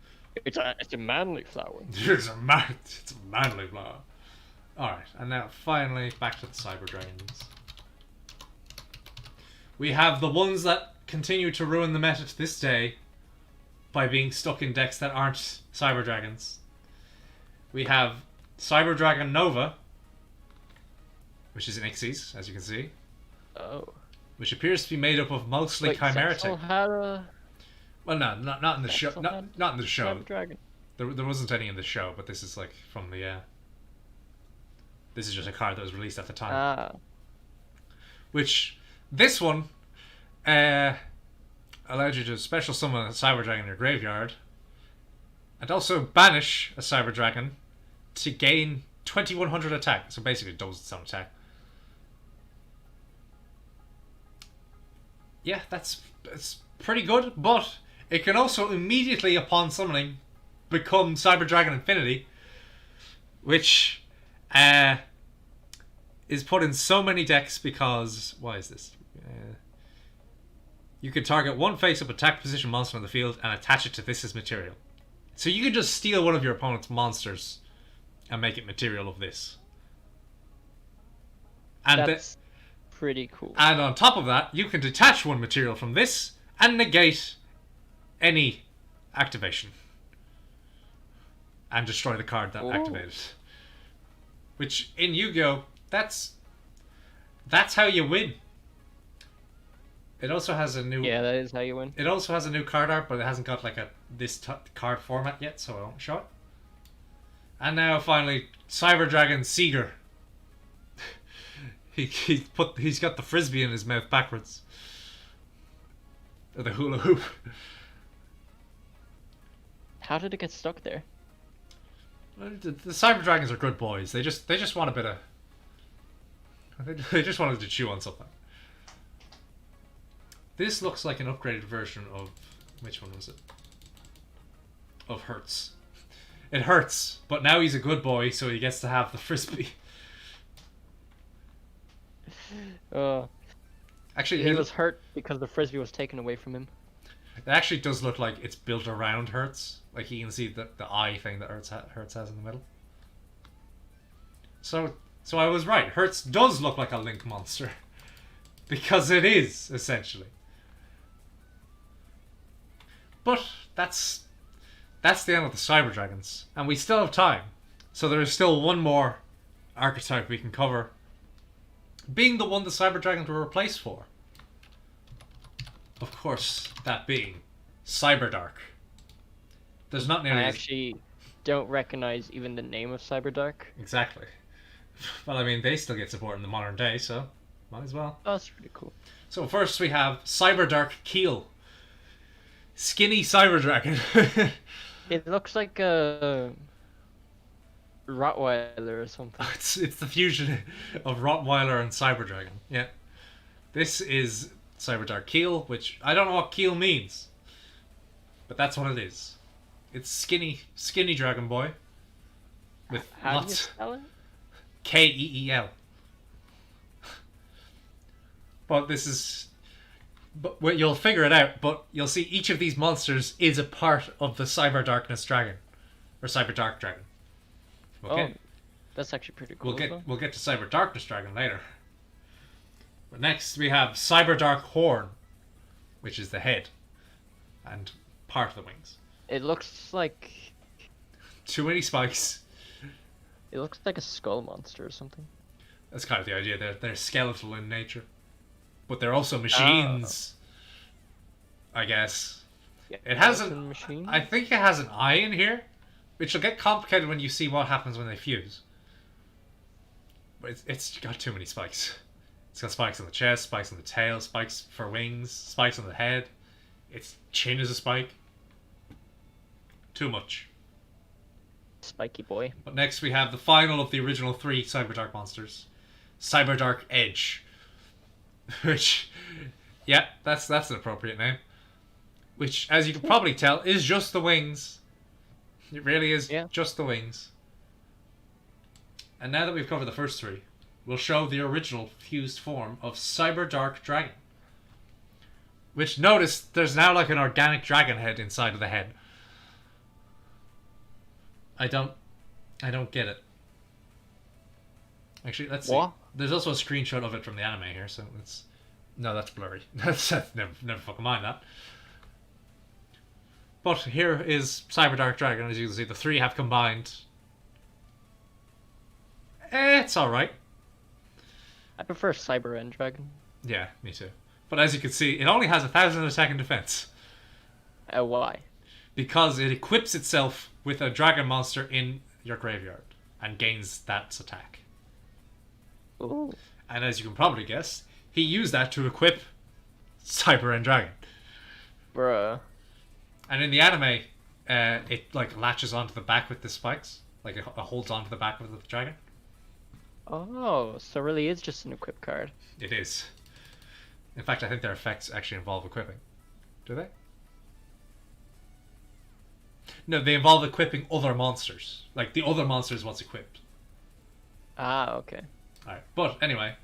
It's a manly flower. It's a manly flower. Alright, and now finally back to the Cyber Dragons. We have the ones that continue to ruin the meta to this day by being stuck in decks that aren't Cyber Dragons. We have Cyber Dragon Nova, which is an Ixies, as you can see, Oh. which appears to be made up of mostly Wait, Chimera Cecil tech. had a Well, no, not in the show. Cecil Not, had not in the show. Cyber Dragon. There wasn't any in the show, but this is like from the. This is just a card that was released at the time. Ah. Which this one allowed you to special summon a Cyber Dragon in your graveyard, and also banish a Cyber Dragon to gain 2100 attack. So basically, it doubles its own attack. Yeah, that's pretty good, but it can also immediately, upon summoning, become Cyber Dragon Infinity, which is put in so many decks because why is this? You can target one face-up attack position monster on the field and attach it to this as material. So you can just steal one of your opponent's monsters and make it material of this. And That's pretty cool. and on top of that, you can detach one material from this and negate any activation. And destroy the card that activated. Which, in Yu-Gi-Oh!, that's how you win. It also has a new... Yeah, that is how you win. It also has a new card art, but it hasn't got like this card format yet, so I won't show it. And now, finally, Cyber Dragon Seeger. He's got the frisbee in his mouth backwards. Or the hula hoop. How did it get stuck there? The Cyber Dragons are good boys. They just want a bit of... They just wanted to chew on something. This looks like an upgraded version of... Which one was it? Of Hertz. It hurts, but now he's a good boy, so he gets to have the frisbee. Actually, He was hurt because the frisbee was taken away from him. It actually does look like it's built around Hertz. Like you can see the eye thing that Hertz has in the middle. So I was right. Hertz does look like a Link monster. Because it is, essentially. But that's the end of the Cyber Dragons. And we still have time. So there is still one more archetype we can cover. Being the one the Cyber Dragons were replaced for. Of course, that being Cyberdark. There's not nearly... I actually don't recognize even the name of Cyberdark. Exactly. Well, I mean, they still get support in the modern day, so might as well. Oh, that's pretty cool. So first we have Cyberdark Keel. Skinny Cyber Dragon. It looks like a Rottweiler or something. It's the fusion of Rottweiler and Cyber Dragon. Yeah. This is Cyberdark Keel, which I don't know what Keel means. But that's what it is. It's skinny Dragon Boy. With How do you lots... spell it? Keel. But this is... But well, you'll figure it out, but you'll see each of these monsters is a part of the Cyber Darkness Dragon. Or Cyber Dark Dragon. Okay. Oh, that's actually pretty cool. We'll get to Cyber Darkness Dragon later. But next we have Cyber Dark Horn, which is the head and part of the wings. It looks like Too many spikes. it looks like a skull monster or something. That's kind of the idea. They're skeletal in nature, but they're also machines. I guess. Yeah, It has skeleton machine. I think it has an eye in here, which will get complicated when you see what happens when they fuse. But it's got too many spikes. It's got spikes on the chest, spikes on the tail, spikes for wings, spikes on the head. Its chin is a spike. Too much. Spiky boy. But next we have the final of the original 3 Cyberdark monsters. Cyberdark Edge. Which, yeah, that's an appropriate name. Which, as you can probably tell, is just the wings. It really is just the wings. And now that we've covered the first 3, will show the original fused form of Cyber Dark Dragon. Which, notice, there's now like an organic dragon head inside of the head. I don't get it. Actually, let's see. What? There's also a screenshot of it from the anime here, so let's... No, that's blurry. That's never fucking mind that. But here is Cyber Dark Dragon. As you can see, the three have combined. It's alright. I prefer Cyber End Dragon. Yeah, me too. But as you can see, it only has 1,000 attack and defense. Why? Because it equips itself with a dragon monster in your graveyard and gains that attack. Ooh. And as you can probably guess, he used that to equip Cyber End Dragon. Bruh. And in the anime, it like latches onto the back with the spikes. Like it holds onto the back of the dragon. Oh, so it really is just an equip card. It is. In fact, I think their effects actually involve equipping. Do they? No, they involve equipping other monsters. Like, the other monster is what's equipped. Ah, okay. Alright, but anyway.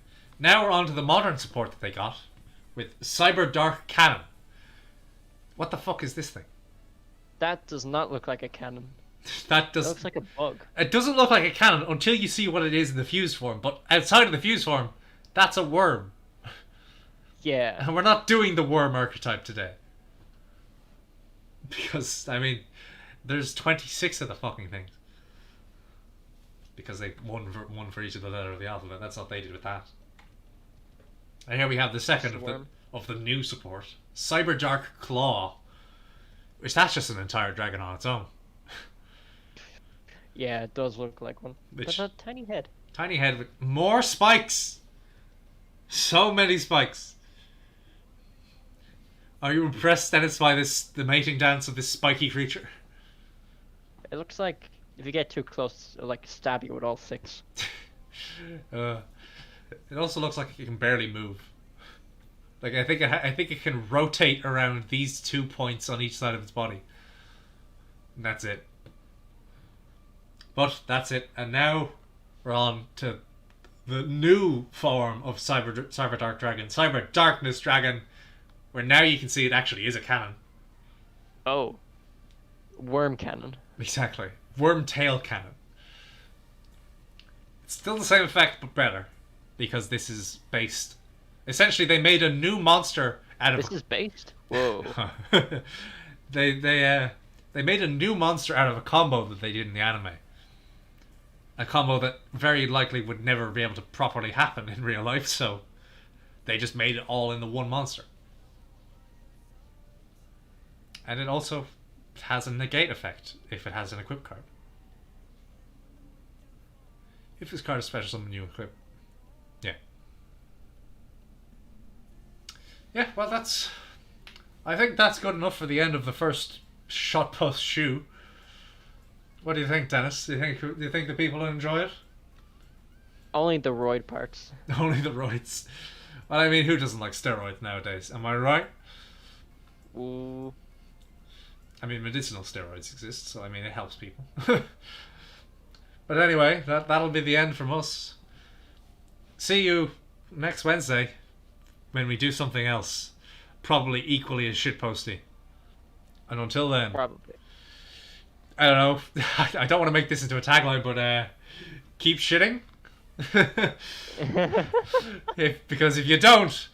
Now we're on to the modern support that they got. With Cyber Dark Cannon. What the fuck is this thing? That does not look like a cannon. That It does... looks like a bug. It doesn't look like a cannon until you see what it is in the fused form. But outside of the fused form, that's a worm. Yeah. And we're not doing the worm archetype today. Because, I mean, there's 26 of the fucking things. Because they one for each of the letter of the alphabet. That's what they did with that. And here we have the second of the new support. Cyber Dark Claw. Which that's just an entire dragon on its own. Yeah, it does look like one. Which- But a tiny head. Tiny head with more spikes. So many spikes. Are you impressed, Dennis, by the mating dance of this spiky creature? It looks like if you get too close, it'll like stab you with all six. It also looks like it can barely move. Like I think it can rotate around these 2 points on each side of its body. And that's it. But that's it. And now we're on to the new form of Cyber Dark Dragon, Cyber Darkness Dragon, where now you can see it actually is a cannon. Oh. Worm cannon. Exactly. Wormtail cannon. It's still the same effect, but better. Because this is based... Essentially, they made a new monster out of... This is based? Whoa. They made a new monster out of a combo that they did in the anime. A combo that very likely would never be able to properly happen in real life, so... They just made it all in the one monster. And it also has a negate effect if it has an equip card. If this card is special, summon you equip. Yeah. Yeah, well that's... I think that's good enough for the end of the first Shotpost Shiw. What do you think, Dennis? Do you think the people will enjoy it? Only the roid parts. Only the roids. Well, I mean, who doesn't like steroids nowadays? Am I right? Ooh. I mean, medicinal steroids exist, so I mean, it helps people. But anyway, that'll be the end from us. See you next Wednesday when we do something else. Probably equally as shitposty. And until then... Probably. I don't know. I don't want to make this into a tagline, but keep shitting. Because if you don't,